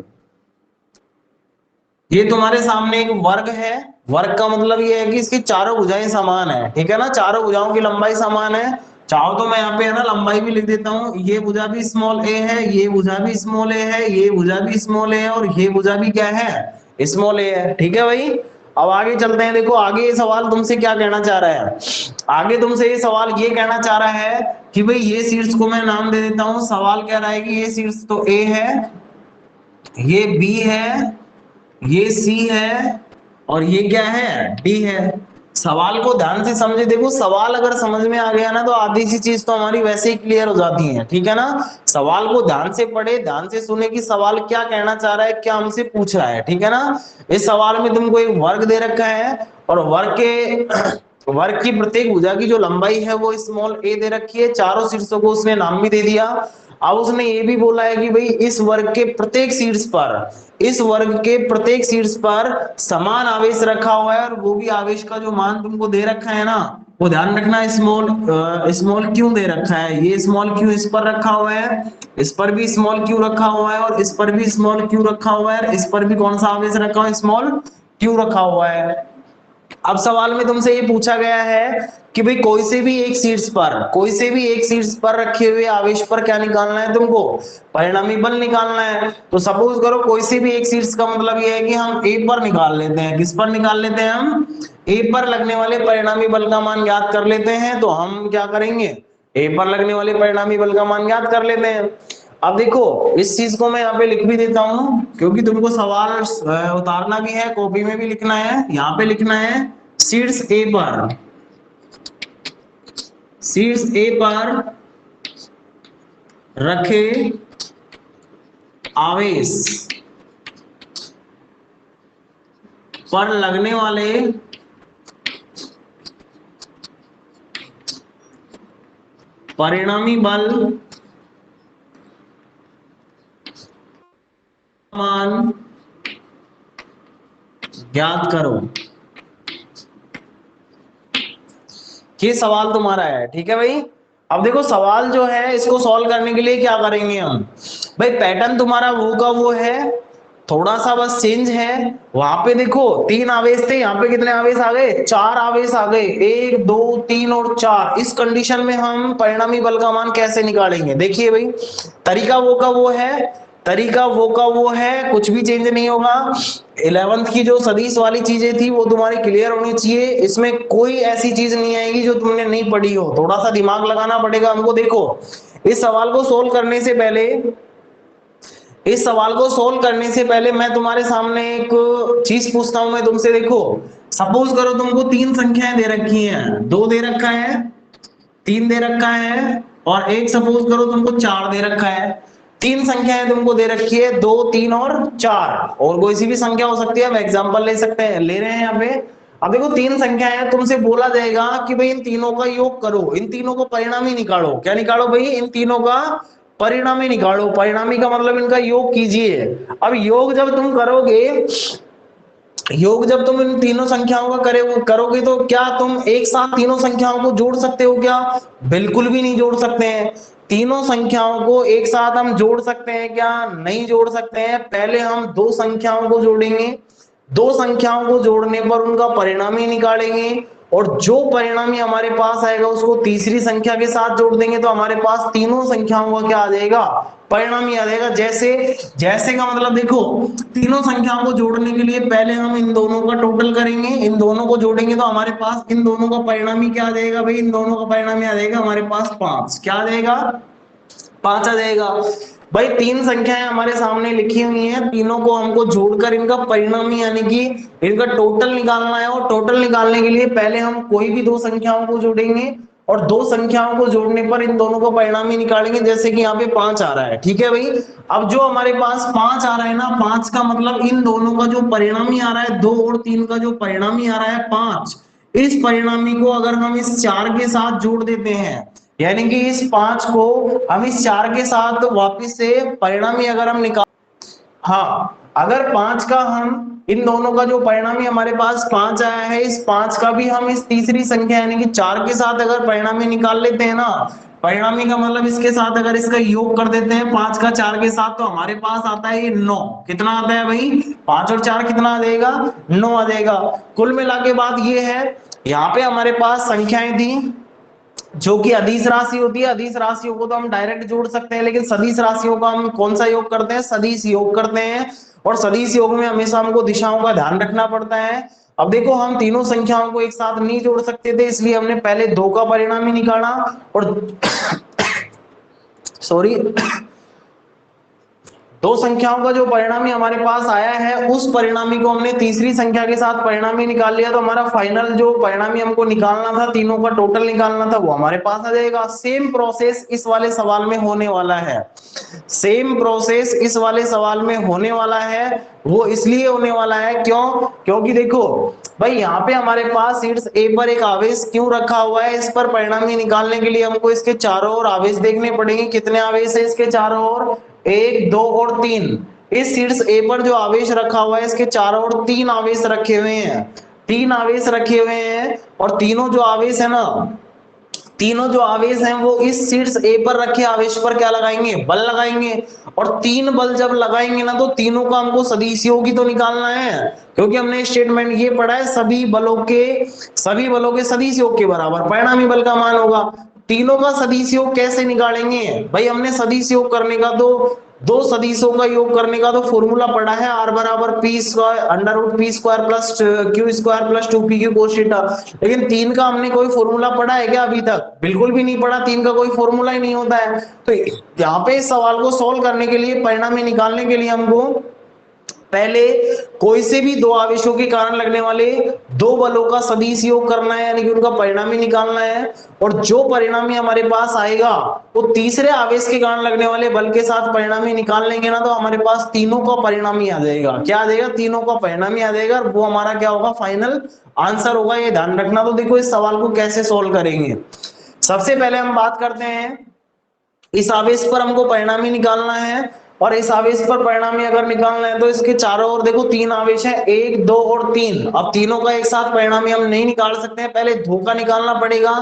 ये तुम्हारे सामने एक वर्ग है, वर्ग का मतलब ये है कि इसकी चारों भुजाएं समान है, ठीक है ना, चारों भुजाओं की लंबाई समान है। चाहो तो मैं यहाँ पे है ना लंबाई भी लिख देता हूँ, ये भुजा भी स्मॉल ए है, ये भुजा भी स्मॉल ए है, ये भुजा भी स्मॉल ए है, और ये भुजा भी क्या है, स्मॉल ए है, ठीक है भाई। अब आगे चलते हैं, देखो आगे ये सवाल तुमसे क्या कहना चाह रहा है। आगे तुमसे ये सवाल ये कहना चाह रहा है कि भाई ये शीर्ष को मैं नाम दे देता हूँ। सवाल कह रहा है कि ये शीर्ष तो ए है, ये बी है, ये सी है, और ये क्या है, डी है। सवाल को ध्यान से समझे, देखो सवाल अगर समझ में आ गया ना तो आधी सी चीज तो हमारी वैसे ही क्लियर हो जाती है, ठीक है ना। सवाल को ध्यान से पढ़े, ध्यान से सुने कि सवाल क्या कहना चाह रहा है, क्या हमसे पूछ रहा है, ठीक है ना। इस सवाल में तुमको एक वर्ग दे रखा है, और वर्ग के वर्ग की प्रत्येक भुजा की जो लंबाई है वो स्मॉल ए दे रखी है, चारों शीर्षों को उसने नाम भी दे दिया। अब उसने ये भी बोला है कि भाई इस वर्ग के प्रत्येक शीर्ष पर, इस वर्ग के प्रत्येक शीर्ष पर समान आवेश रखा हुआ है, और वो भी आवेश का जो मान तुमको दे रखा है ना, वो ध्यान रखना, स्मॉल स्मॉल क्यों दे रखा है, ये स्मॉल क्यों इस पर रखा हुआ है, इस पर भी स्मॉल क्यों रखा हुआ है, और इस पर भी स्मॉल क्यों रखा हुआ है, इस पर भी कौन सा आवेश रखा हुआ है, स्मॉल क्यों रखा हुआ है। अब सवाल में तुमसे ये पूछा गया है कि भाई कोई से भी एक शीर्ष पर, कोई से भी एक शीर्ष पर रखे हुए आवेश पर क्या निकालना है तुमको, परिणामी बल निकालना है। तो सपोज करो कोई से भी एक शीर्ष का मतलब ये है कि हम ए पर निकाल लेते हैं, किस पर निकाल लेते हैं, हम ए पर लगने वाले परिणामी बल का मान ज्ञात कर लेते हैं। तो हम क्या करेंगे, ए पर लगने वाले परिणामी बल का मान ज्ञात कर लेते हैं। अब देखो इस चीज को मैं यहाँ पे लिख भी देता हूं, क्योंकि तुमको सवाल उतारना भी है, कॉपी में भी लिखना है, यहाँ पे लिखना है शीर्ष ए पर, शीर्ष ए पर रखे आवेश पर लगने वाले परिणामी बल मान ज्ञात करो। ये सवाल तुम्हारा है, ठीक है भाई। अब देखो सवाल जो है इसको सॉल्व करने के लिए क्या करेंगे हम, भाई पैटर्न तुम्हारा वो का वो है, थोड़ा सा बस चेंज है। वहां पे देखो 3 आवेश थे, यहाँ पे कितने आवेश आ गए, 4 आवेश आ गए, 1 2 3 और 4। इस कंडीशन में हम परिणामी बल का मान कैसे निकालेंगे, देखिए भाई तरीका वो का वो है, तरीका वो का वो है, कुछ भी चेंज नहीं होगा। 11th की जो सदिश वाली चीजें थी वो तुम्हारी क्लियर होनी चाहिए, इसमें कोई ऐसी चीज नहीं आएगी जो तुमने नहीं पढ़ी हो, थोड़ा सा दिमाग लगाना पड़ेगा हमको। देखो इस सवाल को सोल्व करने से पहले, इस सवाल को सोल्व करने से पहले मैं तुम्हारे सामने एक चीज पूछता हूं मैं तुमसे। देखो सपोज करो तुमको 3 संख्याएं दे रखी हैं, 2 दे रखा है, 3 दे रखा है, और एक सपोज करो तुमको 4 दे रखा है। 3 संख्याएं तुमको दे रखी है, 2 3 और 4, और कोई सी भी संख्या हो सकती है, हम एग्जांपल ले सकते हैं, ले रहे हैं यहाँ पे। अब देखो 3 संख्याएं हैं, तुमसे बोला जाएगा कि भाई इन तीनों का योग करो, इन तीनों को परिणामी निकालो। क्या निकालो भाई, इन तीनों का परिणामी निकालो, परिणामी का मतलब इनका योग कीजिए। अब योग जब तुम करोगे, योग जब तुम इन तीनों संख्याओं का करोगे तो क्या तुम एक साथ तीनों संख्याओं को जोड़ सकते हो क्या, बिल्कुल भी नहीं जोड़ सकते हैं। तीनों संख्याओं को एक साथ हम जोड़ सकते हैं क्या, नहीं जोड़ सकते हैं। पहले हम 2 संख्याओं को जोड़ेंगे, 2 संख्याओं को जोड़ने पर उनका परिणामी निकालेंगे, और जो परिणामी हमारे पास आएगा उसको तीसरी संख्या के साथ जोड़ देंगे, तो हमारे पास तीनों संख्याओं का क्या आ जाएगा, परिणामी आ जाएगा। जैसे जैसे का मतलब देखो, तीनों संख्याओं को जोड़ने के लिए पहले हम इन दोनों का टोटल करेंगे, इन दोनों को जोड़ेंगे तो हमारे पास इन दोनों का परिणामी क्या आ जाएगा भाई, इन दोनों का परिणामी आ जाएगा हमारे पास 5। क्या आ जाएगा, 5 आ जाएगा। भाई 3 संख्याएं हमारे सामने लिखी हुई हैं, तीनों को हमको जोड़कर इनका परिणामी यानी कि इनका टोटल निकालना है, और टोटल निकालने के लिए पहले हम कोई भी 2 संख्याओं को जोड़ेंगे, और 2 संख्याओं को जोड़ने पर इन दोनों को परिणामी निकालेंगे। जैसे कि यहाँ पे 5 आ रहा है, ठीक है भाई। अब जो हमारे पास 5 आ रहा है ना, 5 का मतलब इन दोनों का जो परिणामी आ रहा है 2 और 3 का जो परिणामी आ रहा है 5, इस परिणामी को अगर हम इस 4 के साथ जोड़ देते हैं, यानी कि इस 5 को हम इस 4 के साथ वापिस से परिणामी अगर हम निकाल, हाँ अगर 5 का हम इन दोनों का जो परिणामी हमारे पास 5 आया है, इस 5 का भी हम इस तीसरी संख्या यानी कि 4 के साथ अगर परिणामी निकाल लेते हैं ना, परिणामी का मतलब इसके साथ अगर इसका योग कर देते हैं 5 का 4 के साथ, तो हमारे पास आता है ये 9। कितना आता है भाई? 5 और 4 कितना आ जाएगा? 9 आ जाएगा। कुल मिला के बात ये है, यहाँ पे हमारे पास संख्याएं थी जो कि अदिश राशि होती है। अदिश राशियों को तो हम डायरेक्ट जोड़ सकते हैं, लेकिन सदिश राशियों का हम कौन सा योग करते हैं? सदिश योग करते हैं। और सदिश योग में हमेशा हमको दिशाओं का ध्यान रखना पड़ता है। अब देखो, हम तीनों संख्याओं को एक साथ नहीं जोड़ सकते थे, इसलिए हमने पहले 2 का परिणाम ही निकाला और सॉरी, दो संख्याओं का जो परिणामी हमारे पास आया है, उस परिणामी को हमने तीसरी संख्या के साथ परिणामी निकाल लिया, तो हमारा फाइनल जो परिणामी हमको निकालना था, तीनों का टोटल निकालना था, वो हमारे पास आ जाएगा। सेम प्रोसेस इस वाले सवाल में होने वाला है। सेम प्रोसेस इस वाले सवाल में होने वाला है। वो इसलिए होने वाला है क्यों? क्योंकि देखो भाई, यहाँ पे हमारे पास शीर्ष ए पर एक आवेश क्यों रखा हुआ है? इस पर परिणामी निकालने के लिए हमको इसके चारों ओर आवेश देखने पड़ेंगे। कितने आवेश है इसके चारों ओर? 1, 2 और 3। इस शीर्ष ए पर जो आवेश रखा हुआ है, इसके चारों ओर 3 आवेश रखे हुए हैं। 3 आवेश रखे हुए हैं, और तीनों जो आवेश है ना, तीनों जो आवेश हैं वो इस शीर्ष ए पर रखे आवेश पर क्या लगाएंगे? बल लगाएंगे। और 3 बल जब लगाएंगे ना, तो तीनों का हमको सदिश योग ही तो निकालना है, क्योंकि हमने स्टेटमेंट ये पढ़ा है, सभी बलों के सदिश योग के बराबर परिणामी बल का मान होगा। तीनों का सदिश योग कैसे निकालेंगे भाई? हमने सदिश योग करने का तो, दो सदिशों का योग करने का तो फॉर्मूला पढ़ा है, r बराबर p square under root p square plus q square plus 2p q cos theta. लेकिन 3 का हमने कोई फॉर्मूला पढ़ा है क्या अभी तक? बिल्कुल भी नहीं पढ़ा। 3 का कोई फॉर्मूला ही नहीं होता है। तो यहाँ पे इस सवाल को सोल्व करने के लिए, परिणामी निकालने के लिए, हमको पहले कोई से भी दो आवेशों के कारण लगने वाले दो बलों का सदिश योग करना है, यानी कि उनका परिणामी निकालना है। और जो परिणामी हमारे पास आएगा, वो तीसरे आवेश के कारण लगने वाले बल के साथ परिणामी निकाल लेंगे ना, तो हमारे पास तीनों का परिणामी आ जाएगा। क्या आ जाएगा? तीनों का परिणामी आ जाएगा, और वो हमारा क्या होगा? फाइनल आंसर होगा। ये ध्यान रखना। तो देखो, इस सवाल को कैसे सोल्व करेंगे। सबसे पहले हम बात करते हैं, इस आवेश पर हमको परिणामी निकालना है, और इस आवेश पर परिणामी अगर निकालना है तो इसके चारों ओर देखो 3 आवेश हैं, 1, 2 और 3। अब तीनों का एक साथ परिणामी हम नहीं निकाल सकते हैं, पहले दो का निकालना पड़ेगा।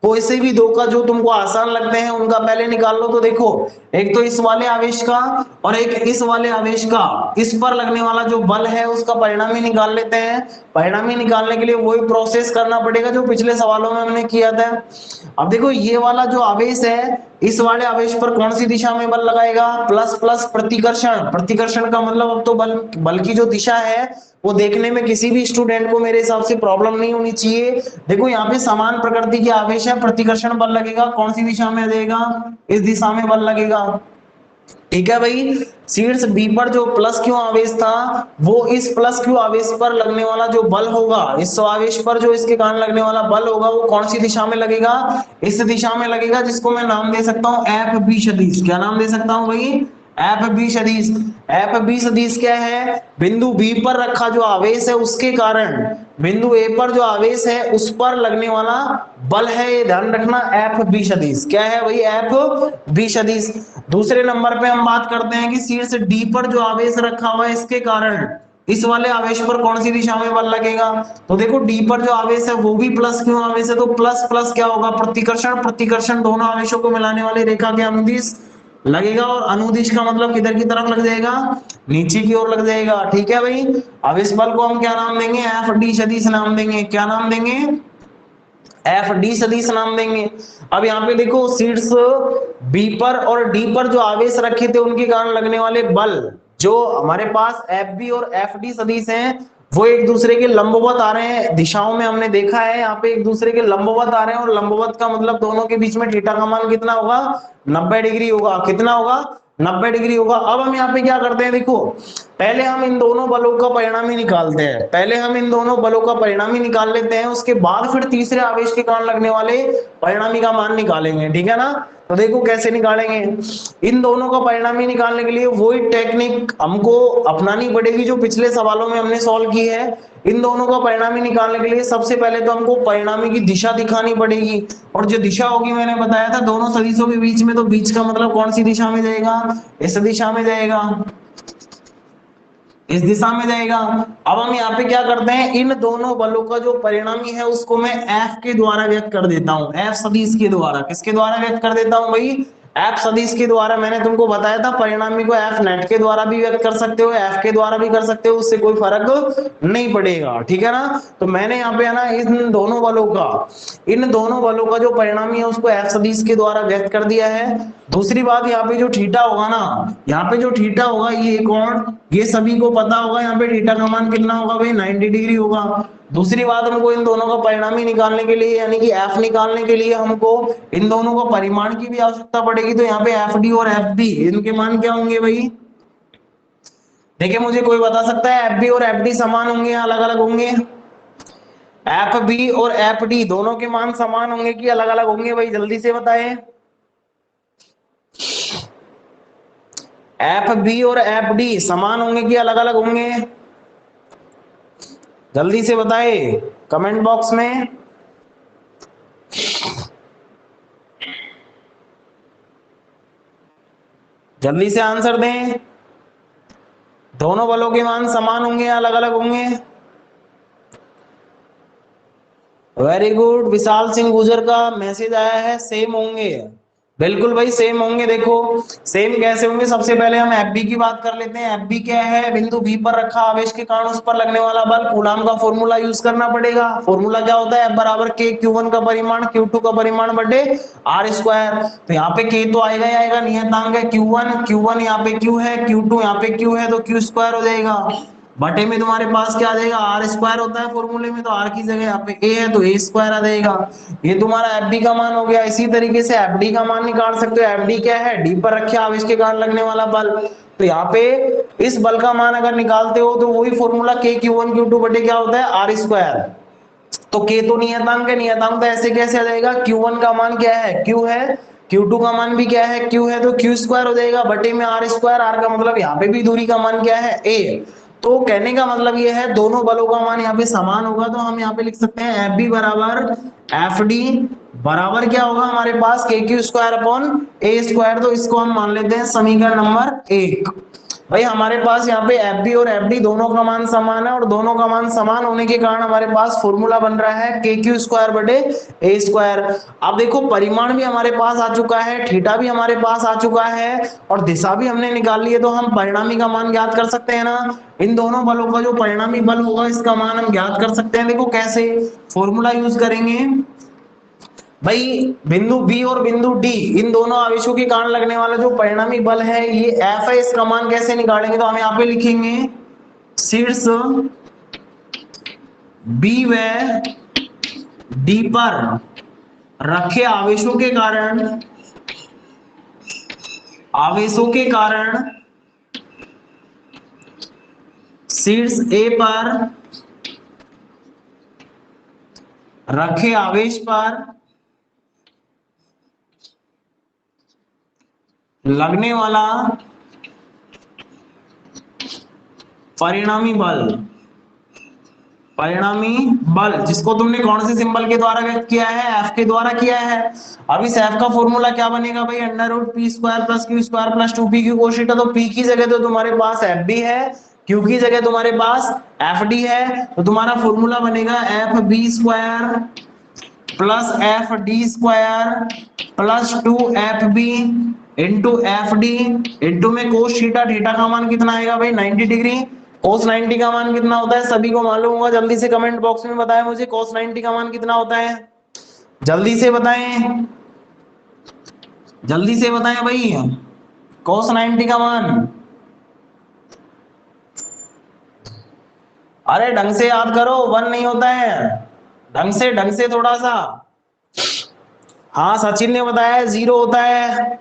कोई से भी दो का जो तुमको आसान लगते हैं उनका पहले निकाल लो। तो देखो, एक तो इस वाले आवेश का और एक इस वाले आवेश का, इस पर लगने वाला जो बल है उसका परिणामी निकाल लेते हैं। परिणामी निकालने के लिए वही प्रोसेस करना पड़ेगा जो पिछले सवालों में हमने किया था। अब देखो, ये वाला जो आवेश है, इस वाले आवेश पर कौन सी दिशा में बल लगाएगा? प्लस प्लस प्रतिकर्षण। प्रतिकर्षण का मतलब अब तो बल की जो दिशा है वो देखने में किसी भी स्टूडेंट को मेरे हिसाब से प्रॉब्लम नहीं होनी चाहिए। देखो, यहाँ पे समान प्रकृति के आवेश है, प्रतिकर्षण बल लगेगा, कौन सी दिशा में लगेगा? इस दिशा में बल लगेगा। ठीक है भाई। शीर्ष बी पर जो प्लस क्यू आवेश था, वो इस प्लस क्यू आवेश पर लगने वाला जो बल होगा, इस आवेश पर जो इसके कारण लगने वाला बल होगा, वो कौन सी दिशा में लगेगा? इस दिशा में लगेगा, जिसको मैं नाम दे सकता हूं एफ बी सदिश। क्या नाम दे सकता हूं भाई? एफ बी सदिश। एफ बी सदिश क्या है? बिंदु बी पर रखा जो आवेश है उसके कारण बिंदु ए पर जो आवेश है उस पर लगने वाला बल है। ये ध्यान रखना, एफ बी सदिश। क्या है भाई? एफ बी सदिश। दूसरे नंबर पे हम बात करते हैं कि शीर्ष डी पर जो आवेश रखा हुआ है, इसके कारण इस वाले आवेश पर कौन सी दिशा में बल लगेगा? तो देखो, डी पर जो आवेश है वो भी प्लस क्यू आवेश है, तो प्लस प्लस क्या होगा? प्रतिकर्षण। प्रतिकर्षण दोनों आवेशों को मिलाने वाली रेखा के अनुदिश लगेगा, और अनुदिश का मतलब किधर की तरफ लग जाएगा? नीचे की ओर लग जाएगा। ठीक है भाई। अब इस बल को हम क्या नाम देंगे? एफ डी सदिश नाम देंगे। क्या नाम देंगे? एफ डी सदिश नाम देंगे। अब यहाँ पे देखो, शीर्ष बी पर और डी पर जो आवेश रखे थे उनके कारण लगने वाले बल, जो हमारे पास एफ बी और एफ डी सदिश हैं, वो एक दूसरे के लंबवत आ रहे हैं। दिशाओं में हमने देखा है, यहाँ पे एक दूसरे के लंबवत आ रहे हैं, और लंबवत का मतलब दोनों के बीच में थीटा का मान कितना होगा? 90 डिग्री होगा। कितना होगा? 90 डिग्री होगा। अब हम यहाँ पे क्या करते हैं, देखो, पहले हम इन दोनों बलों का परिणामी निकालते हैं। पहले हम इन दोनों बलों का परिणामी निकाल लेते हैं, उसके बाद फिर तीसरे आवेश के कारण लगने वाले परिणामी का मान निकालेंगे। ठीक है ना? तो देखो कैसे निकालेंगे। इन दोनों का परिणामी निकालने के लिए वही टेक्निक हमको अपनानी पड़ेगी जो पिछले सवालों में हमने सॉल्व की है। इन दोनों का परिणामी निकालने के लिए सबसे पहले तो हमको परिणामी की दिशा दिखानी पड़ेगी, और जो दिशा होगी मैंने बताया था दोनों सदिशों के बीच में, तो बीच का मतलब कौन सी दिशा में जाएगा? इस दिशा में जाएगा। इस दिशा में जाएगा। अब हम यहाँ पे क्या करते हैं, इन दोनों बलों का जो परिणामी है उसको मैं एफ के द्वारा व्यक्त कर देता हूं, एफ सदिश के द्वारा। किसके द्वारा व्यक्त कर देता हूं भाई, एफ सदिश के द्वारा। मैंने तुमको बताया था परिणामी को एफ नेट के द्वारा भी व्यक्त कर सकते हो, एफ के द्वारा भी कर सकते हो, उससे कोई फर्क नहीं पड़ेगा, ठीक है ना। तो मैंने यहाँ पे है ना इन दोनों बलों का जो परिणामी है उसको एफ सदिश के द्वारा व्यक्त कर दिया है। दूसरी बात, यहाँ पे जो थीटा होगा ना, यहाँ पे जो थीटा होगा ये कोण, ये सभी को पता होगा, यहाँ पे थीटा का मान कितना होगा भाई 90 डिग्री होगा। दूसरी बात, हमको इन दोनों का परिणामी निकालने के लिए यानी कि एफ निकालने के लिए हमको इन दोनों का परिमाण की भी आवश्यकता पड़ेगी। तो यहाँ पे एफ डी और एफ बी इनके मान क्या होंगे भाई, देखिए मुझे कोई बता सकता है एफ बी और एफ डी समान होंगे या अलग अलग होंगे? एफ बी और एफ डी दोनों के मान समान होंगे कि अलग अलग होंगे भाई, जल्दी से बताएं। एफ बी और एफ डी समान होंगे कि अलग अलग होंगे, जल्दी से बताए कमेंट बॉक्स में। जल्दी से आंसर दें, दोनों बलों के मान समान होंगे या अलग अलग होंगे? वेरी गुड, विशाल सिंह गुजर का मैसेज आया है, सेम होंगे। बिल्कुल भाई सेम होंगे। देखो सेम कैसे होंगे, सबसे पहले हम एफ बी की बात कर लेते हैं। एफ बी क्या है, बिंदु बी पर रखा आवेश के कारण उस पर लगने वाला बल। कूलाम का फॉर्मूला यूज करना पड़ेगा। फॉर्मूला क्या होता है, F बराबर के Q1 का परिमाण Q2 का परिमाण बटे आर स्क्वायर। तो यहाँ पे के तो आएगा ही आएगा, नियतांक है Q1 यहाँ पे Q है, Q2 यहाँ पे Q है, तो Q स्क्वायर हो जाएगा। बटे में तुम्हारे पास क्या आ जाएगा, आर स्क्वायर होता है फॉर्मूले में, तो आर की जगह यहाँ पे ए है तो ए स्क्वायर आ जाएगा। ये तुम्हारा एफ डी का मान हो गया। इसी तरीके से एफ डी का मान निकाल सकते हो। एफ डी क्या है, डी पर रखे आवेश के कारण लगने वाला बल। तो यहाँ पे इस बल का मान अगर निकालते हो तो वही फॉर्मूला के Q1 Q2 बटे क्या होता है, आर स्क्वायर। तो के तो नियतांक है, नियतांक तो ऐसे कैसे आ जाएगा, Q1 का मान क्या है, Q है, Q2 का मान भी क्या है, Q है, तो Q स्क्वायर हो जाएगा बटे में आर स्क्वायर। आर का मतलब यहाँ पे भी दूरी का मान क्या है, A। तो कहने का मतलब ये है दोनों बलों का मान यहाँ पे समान होगा। तो हम यहाँ पे लिख सकते हैं एफ बी बराबर एफ डी बराबर क्या होगा हमारे पास, के क्यू स्क्वायर अपॉन ए स्क्वायर। तो इसको हम मान लेते हैं समीकरण नंबर 1। भाई हमारे पास यहाँ पे एफ बी और एफ डी दोनों का मान समान है, और दोनों का मान समान होने के कारण हमारे पास फॉर्मूला बन रहा है के क्यू स्क्वायर बटे ए स्क्वायर। अब देखो परिमाण भी हमारे पास आ चुका है, थीटा भी हमारे पास आ चुका है, और दिशा भी हमने निकाल ली है। तो हम परिणामी का मान ज्ञात कर सकते हैं ना। इन दोनों बलों का जो परिणामी बल होगा इसका मान हम ज्ञात कर सकते हैं। देखो कैसे, फॉर्मूला यूज करेंगे भाई, बिंदु बी और बिंदु डी इन दोनों आवेशों के कारण लगने वाला जो परिणामी बल है ये एफ है। इसका मान कैसे निकालेंगे, तो हम यहाँ पे लिखेंगे शीर्ष बी व डी पर रखे आवेशों के कारण शीर्ष ए पर रखे आवेश पर लगने वाला परिणामी बल जिसको तुमने कौन से सिंबल के द्वारा व्यक्त किया है, एफ के द्वारा किया है। अब इस एफ का फॉर्मूला क्या बनेगा भाई, under root p square plus q square plus 2p q cos theta. तो p की जगह तो तुम्हारे पास एफ बी है, q की जगह तुम्हारे पास एफ डी है। तो तुम्हारा फॉर्मूला बनेगा F B square plus F D square plus 2fb into F D into में कोस थीटा। थीटा का मान कितना आएगा भाई 90 डिग्री। कोस 90 का मान कितना होता है सभी को मालूम होगा, जल्दी से कमेंट बॉक्स में बताएं मुझे कोस 90 का मान कितना होता है, जल्दी से बताएं, जल्दी से बताएं भाई कोस 90 का मान। अरे ढंग से याद करो, 1 नहीं होता है, ढंग से थोड़ा सा। हाँ सचिन ने बताया 0 होता है,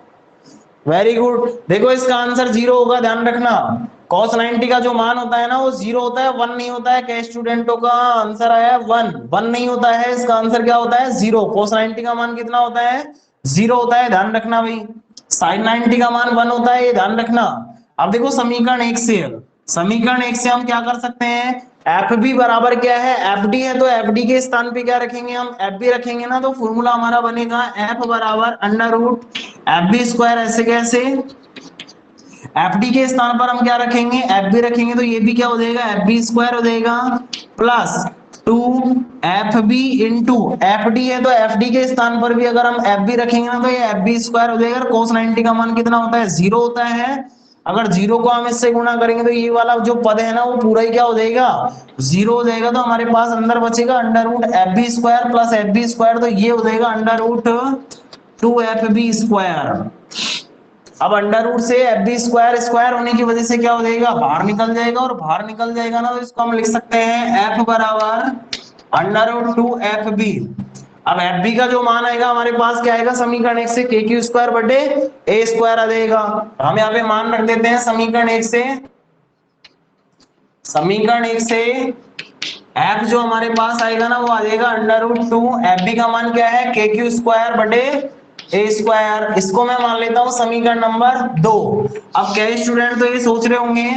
वेरी गुड। देखो इसका आंसर 0 होगा, ध्यान रखना। cos 90 का जो मान होता है ना वो 0 होता है, 1 नहीं होता है। कई स्टूडेंटों का आंसर आया 1 नहीं होता है, इसका आंसर क्या होता है 0। cos 90 का मान कितना होता है 0 होता है, ध्यान रखना भाई। sin 90 का मान 1 होता है, ये ध्यान रखना। अब देखो समीकरण 1 से हम क्या कर सकते हैं, एफ बी बराबर क्या है, एफ डी है, तो एफ डी के स्थान पे क्या रखेंगे हम, एफ बी रखेंगे ना। तो फॉर्मूला हमारा बनेगा एफ बराबर under root F B square. ऐसे कैसे, FD के स्थान पर हम क्या रखेंगे, FB रखेंगे, तो ये भी क्या हो जाएगा, FB स्क्वायर हो जाएगा प्लस 2FB इंटू FD है तो FD के स्थान पर भी अगर हम FB रखेंगे ना तो ये FB स्क्वायर हो जाएगा। cos 90 का मान कितना होता है, 0 होता है। अगर 0 को हम इससे गुणा करेंगे तो ये वाला जो पद है ना वो पूरा ही क्या हो जाएगा, 0 हो जाएगा। तो हमारे पास अंदर बचेगा under root FB square plus FB square, तो ये हो जाएगा अंडर रूट 2FB स्क्वायर। अब अंडर रूट से FB स्क्वायर स्क्वायर होने की वजह से क्या हो जाएगा, बाहर निकल जाएगा, और बाहर निकल जाएगा ना तो इसको हम लिख सकते हैं F बराबर अंडर रूट 2FB। अब FB का जो मान आएगा हमारे पास क्या आएगा, समीकरण 1 से KQ स्क्वायर बटे A स्क्वायर आ जाएगा। हम यहाँ पे मान रख देते हैं समीकरण 1 से, समीकरण 1 से F जो हमारे पास आएगा ना वो आ जाएगा अंडर रूट 2, FB का मान क्या है KQ स्क्वायर बटे A स्क्वायर, इसको मैं मान लेता हूं समीकरण नंबर 2। अब कई स्टूडेंट तो ये सोच रहे होंगे,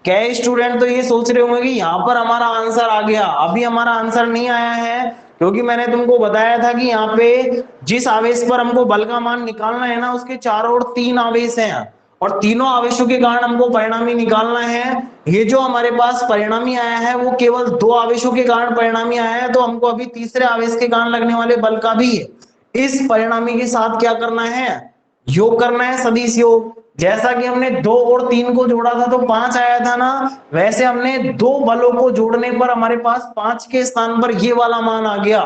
कई स्टूडेंट तो ये सोच रहे होंगे कि यहाँ पर हमारा आंसर आ गया। अभी हमारा आंसर नहीं आया है, क्योंकि मैंने तुमको बताया था कि यहाँ पे जिस आवेश पर हमको बल का मान निकालना है ना उसके चारों ओर 3 आवेश हैं, और तीनों आवेशों के कारण हमको परिणामी निकालना है। ये जो हमारे पास परिणामी आया है वो केवल 2 आवेशों के कारण परिणामी आया है, तो हमको अभी तीसरे आवेश के कारण लगने वाले बल का भी इस परिणामी के साथ क्या करना है, योग करना है, सदिश योग। जैसा कि हमने 2 और 3 को जोड़ा था तो 5 आया था ना, वैसे हमने 2 बलों को जोड़ने पर हमारे पास 5 के स्थान पर ये वाला मान आ गया।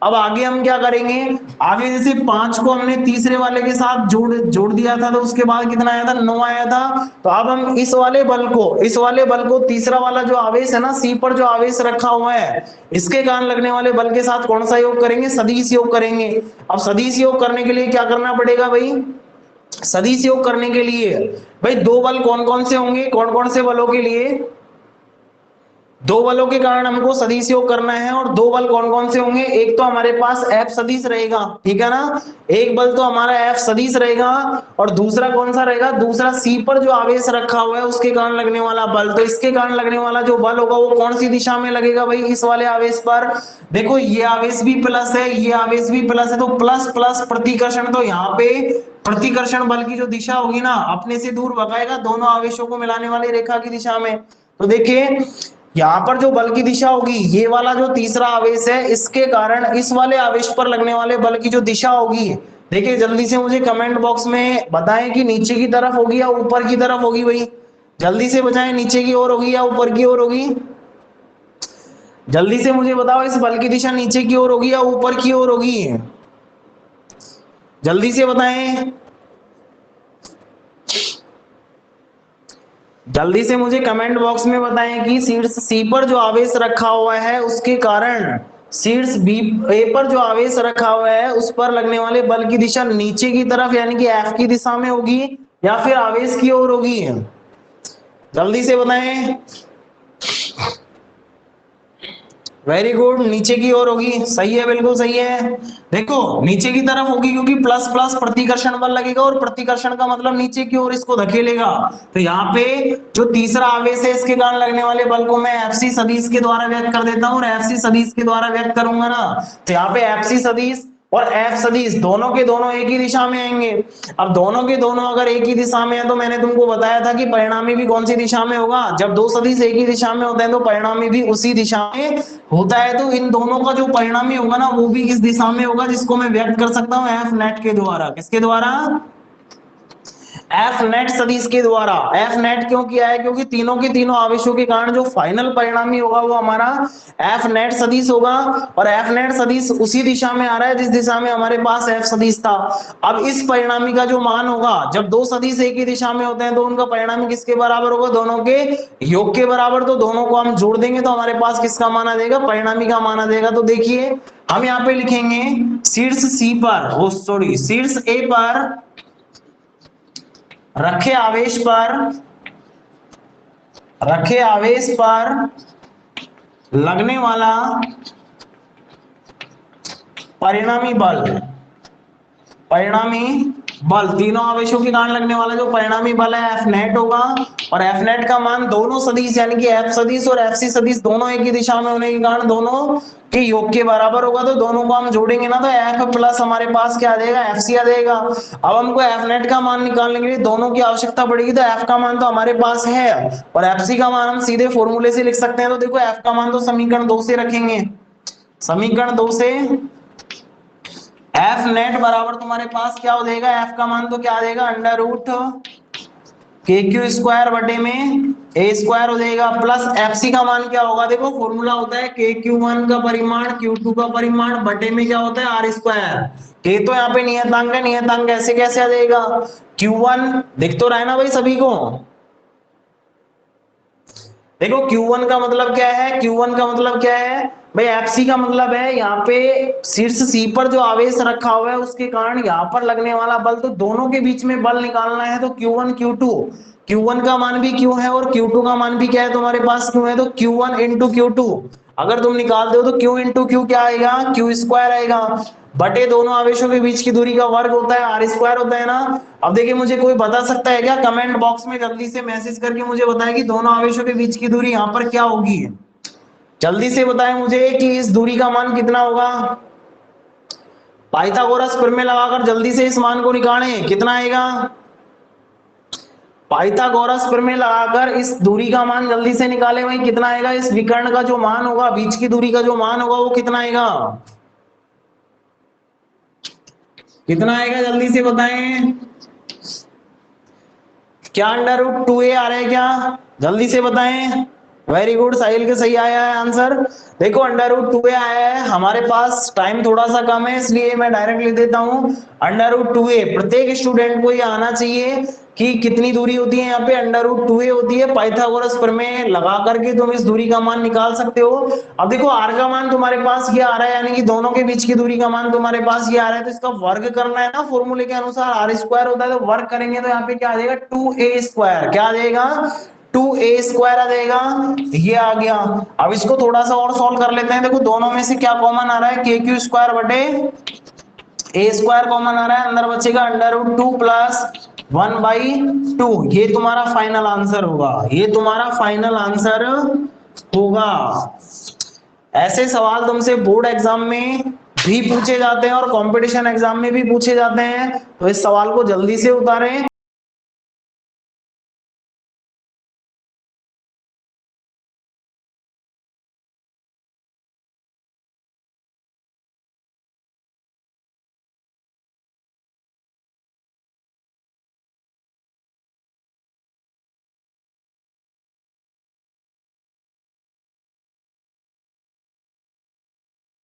अब आगे हम क्या करेंगे, आगे जैसे 5 को हमने तीसरे वाले के साथ जोड़ दिया था तो उसके बाद कितना आया था, 9 आया था। तो अब हम इस वाले बल को तीसरा वाला जो आवेश है ना C पर जो आवेश रखा हुआ है इसके कारण लगने वाले बल के साथ कौन सा योग करेंगे, सदिश योग करेंगे। अब सदिश योग करने के लिए क्या करना पड़ेगा भाई, सदिश योग करने के लिए भाई 2 बल कौन कौन से होंगे, कौन कौन से बलों के लिए, 2 बलों के कारण हमको सदिश योग करना है, और 2 बल कौन कौन से होंगे, एक तो हमारे पास F सदिश रहेगा, ठीक है ना, एक बल तो हमारा F सदिश रहेगा, और दूसरा कौन सा रहेगा, दूसरा C पर जो आवेश रखा हुआ है उसके कारण लगने वाला बल। तो इसके कारण लगने वाला जो बल होगा वो कौन सी दिशा में लगेगा भाई, इस वाले आवेश पर। देखो ये आवेश भी प्लस है, ये आवेश भी प्लस है, तो प्लस प्लस प्रतिकर्षण, तो यहाँ पे प्रतिकर्षण बल की जो दिशा होगी ना अपने से दूर भगाएगा दोनों आवेशों को मिलाने वाली रेखा की दिशा में। तो देखिए यहाँ पर जो बल की दिशा होगी, ये वाला जो तीसरा आवेश है इसके कारण इस वाले आवेश पर लगने वाले बल की जो दिशा होगी, देखिए जल्दी से मुझे कमेंट बॉक्स में बताएं कि नीचे की तरफ होगी या ऊपर की तरफ होगी भाई, जल्दी से बताएं नीचे की ओर होगी या ऊपर की ओर होगी, जल्दी से मुझे बताओ इस बल की दिशा नीचे की ओर होगी या ऊपर की ओर होगी, जल्दी से बताएं, जल्दी से मुझे कमेंट बॉक्स में बताएं कि शीर्ष C पर जो आवेश रखा हुआ है उसके कारण शीर्ष A पर जो आवेश रखा हुआ है उस पर लगने वाले बल की दिशा नीचे की तरफ यानी कि F की दिशा में होगी या फिर आवेश की ओर होगी, जल्दी से बताएं। वेरी गुड, नीचे की ओर होगी, सही है, बिल्कुल सही है। देखो नीचे की तरफ होगी क्योंकि प्लस प्लस प्रतिकर्षण बल लगेगा, और प्रतिकर्षण का मतलब नीचे की ओर इसको धकेलेगा। तो यहाँ पे जो तीसरा आवेश है इसके कारण लगने वाले बल को मैं FC सदिश के द्वारा व्यक्त कर देता हूँ, और FC सदिश के द्वारा व्यक्त करूंगा ना तो यहाँ पे FC सदिश और F सदिश दोनों के दोनों एक ही दिशा में आएंगे। अब दोनों के दोनों अगर एक ही दिशा में है तो मैंने तुमको बताया था कि परिणामी भी कौन सी दिशा में होगा, जब 2 सदिश एक ही दिशा में होते हैं तो परिणामी भी उसी दिशा में होता है। तो इन दोनों का जो परिणामी होगा ना वो भी इस दिशा में होगा, जिसको मैं व्यक्त कर सकता हूँ F नेट के द्वारा, किसके द्वारा, F नेट सदिश के द्वारा। F नेट क्यों किया है, क्योंकि तीनों के तीनों आवेशों के कारण जो फाइनल परिणामी होगा वो हमारा F नेट सदिश होगा, और F नेट सदिश उसी दिशा में आ रहा है जिस दिशा में हमारे पास F सदिश था। अब इस परिणामी का जो मान होगा, जब 2 सदिश एक ही दिशा में होते हैं तो उनका परिणामी किसके बराबर होगा, दोनों के योग के बराबर। तो दोनों को हम जोड़ देंगे तो हमारे पास किसका मान आ जाएगा, परिणामी का मान आ जाएगा। तो देखिए हम यहाँ पे लिखेंगे शीर्ष C पर, सॉरी शीर्ष A पर रखे आवेश पर लगने वाला परिणामी बल, तीनों आवेशों के कारण लगने वाला जो परिणामी बल है एफ नेट होगा, और एफ नेट का मान दोनों सदिश यानी कि एफ सदिश और एफ सी सदिश दोनों एक ही दिशा में होने के कारण दोनों के योग के बराबर होगा, तो दोनों को हम जोड़ेंगे ना तो एफ प्लस हमारे पास क्या आ जाएगा, एफ सी आ जाएगा। अब हमको एफ नेट का मान निकालने के लिए दोनों की आवश्यकता पड़ेगी, तो एफ का मान तो हमारे पास है और एफ सी का मान हम सीधे फॉर्मूले से लिख सकते हैं। तो देखो एफ का मान तो समीकरण 2 से रखेंगे, समीकरण 2 से एफ नेट बराबर तुम्हारे पास क्या हो जाएगा, एफ का मान तो क्या आ जाएगा, अंडर रूट के क्यू स्क्वायर बटे में ए स्क्वायर हो जाएगा, प्लस एफ सी का मान क्या होगा, देखो फॉर्मूला होता है के क्यू वन का परिमाण क्यू टू का परिमाण बटे में क्या होता है आर स्क्वायर। के तो यहाँ पे नियतांक है, नियतांक ऐसे कैसे आ जाएगा, क्यू वन दिख तो रहा है ना भाई सभी को। देखो Q1 का मतलब क्या है, Q1 का मतलब क्या है भाई, FC का मतलब है यहाँ पे शीर्ष C पर जो आवेश रखा हुआ है उसके कारण यहाँ पर लगने वाला बल, तो दोनों के बीच में बल निकालना है तो Q1 Q2, Q1 का मान भी Q है और Q2 का मान भी क्या है तुम्हारे पास Q है, तो Q1 इंटू Q2 अगर तुम निकाल दो तो Q इंटू Q क्या आएगा, Q स्क्वायर आएगा, बटे दोनों आवेशों के बीच की दूरी का वर्ग होता है आर स्क्वायर होता है ना। अब देखिए मुझे कोई बता सकता है क्या, कमेंट बॉक्स में जल्दी से मैसेज करके मुझे बताएं कि दोनों आवेशों के बीच की दूरी यहाँ पर क्या होगी, जल्दी से बताएं मुझे कि इस दूरी का मान कितना होगा। पाइथागोरस प्रमेय लगाकर जल्दी से इस मान को निकालें, कितना आएगा, पाइथागोरस प्रमेय लगाकर इस दूरी का मान जल्दी से निकालें भाई, कितना आएगा, इस विकर्ण का जो मान होगा बीच की दूरी का जो मान होगा वो कितना आएगा, कितना आएगा जल्दी से बताएं। क्या अंडर रूट टू ए आ रहा है क्या, जल्दी से बताएं। वेरी गुड, साहिल के सही आया है आंसर। देखो अंडर रूट टू ए आया है, हमारे पास टाइम थोड़ा सा कम है इसलिए मैं डायरेक्ट लिख देता हूं अंडर रूट टू ए। प्रत्येक स्टूडेंट को ये आना चाहिए कि कितनी दूरी होती है, यहाँ पे अंडर रूट टू ए होती है। पाइथागोरस प्रमेय लगा करके तुम इस दूरी का मान निकाल सकते हो। अब देखो आर का मान तुम्हारे पास ये आ रहा है, यानी कि दोनों के बीच की दूरी का मान तुम्हारे पास ये आ रहा है, तो इसका वर्ग करना है ना, फॉर्मूले के अनुसार आर स्क्वायर होता है, तो वर्ग करेंगे तो यहाँ पे क्या आ जाएगा, टू ए स्क्वायर, क्या आ जाएगा, टू ए स्क्वायर आ जाएगा, ये आ गया। अब इसको थोड़ा सा और सॉल्व कर लेते हैं। देखो दोनों में से क्या कॉमन आ रहा है, के क्यू स्क्वायर बटे ए स्क्वायर कॉमन आ रहा है, अंदर बचेगा अंडर रूट टू प्लस 1/2, ये तुम्हारा फाइनल आंसर होगा, ये तुम्हारा फाइनल आंसर होगा। ऐसे सवाल तुमसे बोर्ड एग्जाम में भी पूछे जाते हैं और कंपटीशन एग्जाम में भी पूछे जाते हैं, तो इस सवाल को जल्दी से उतारें।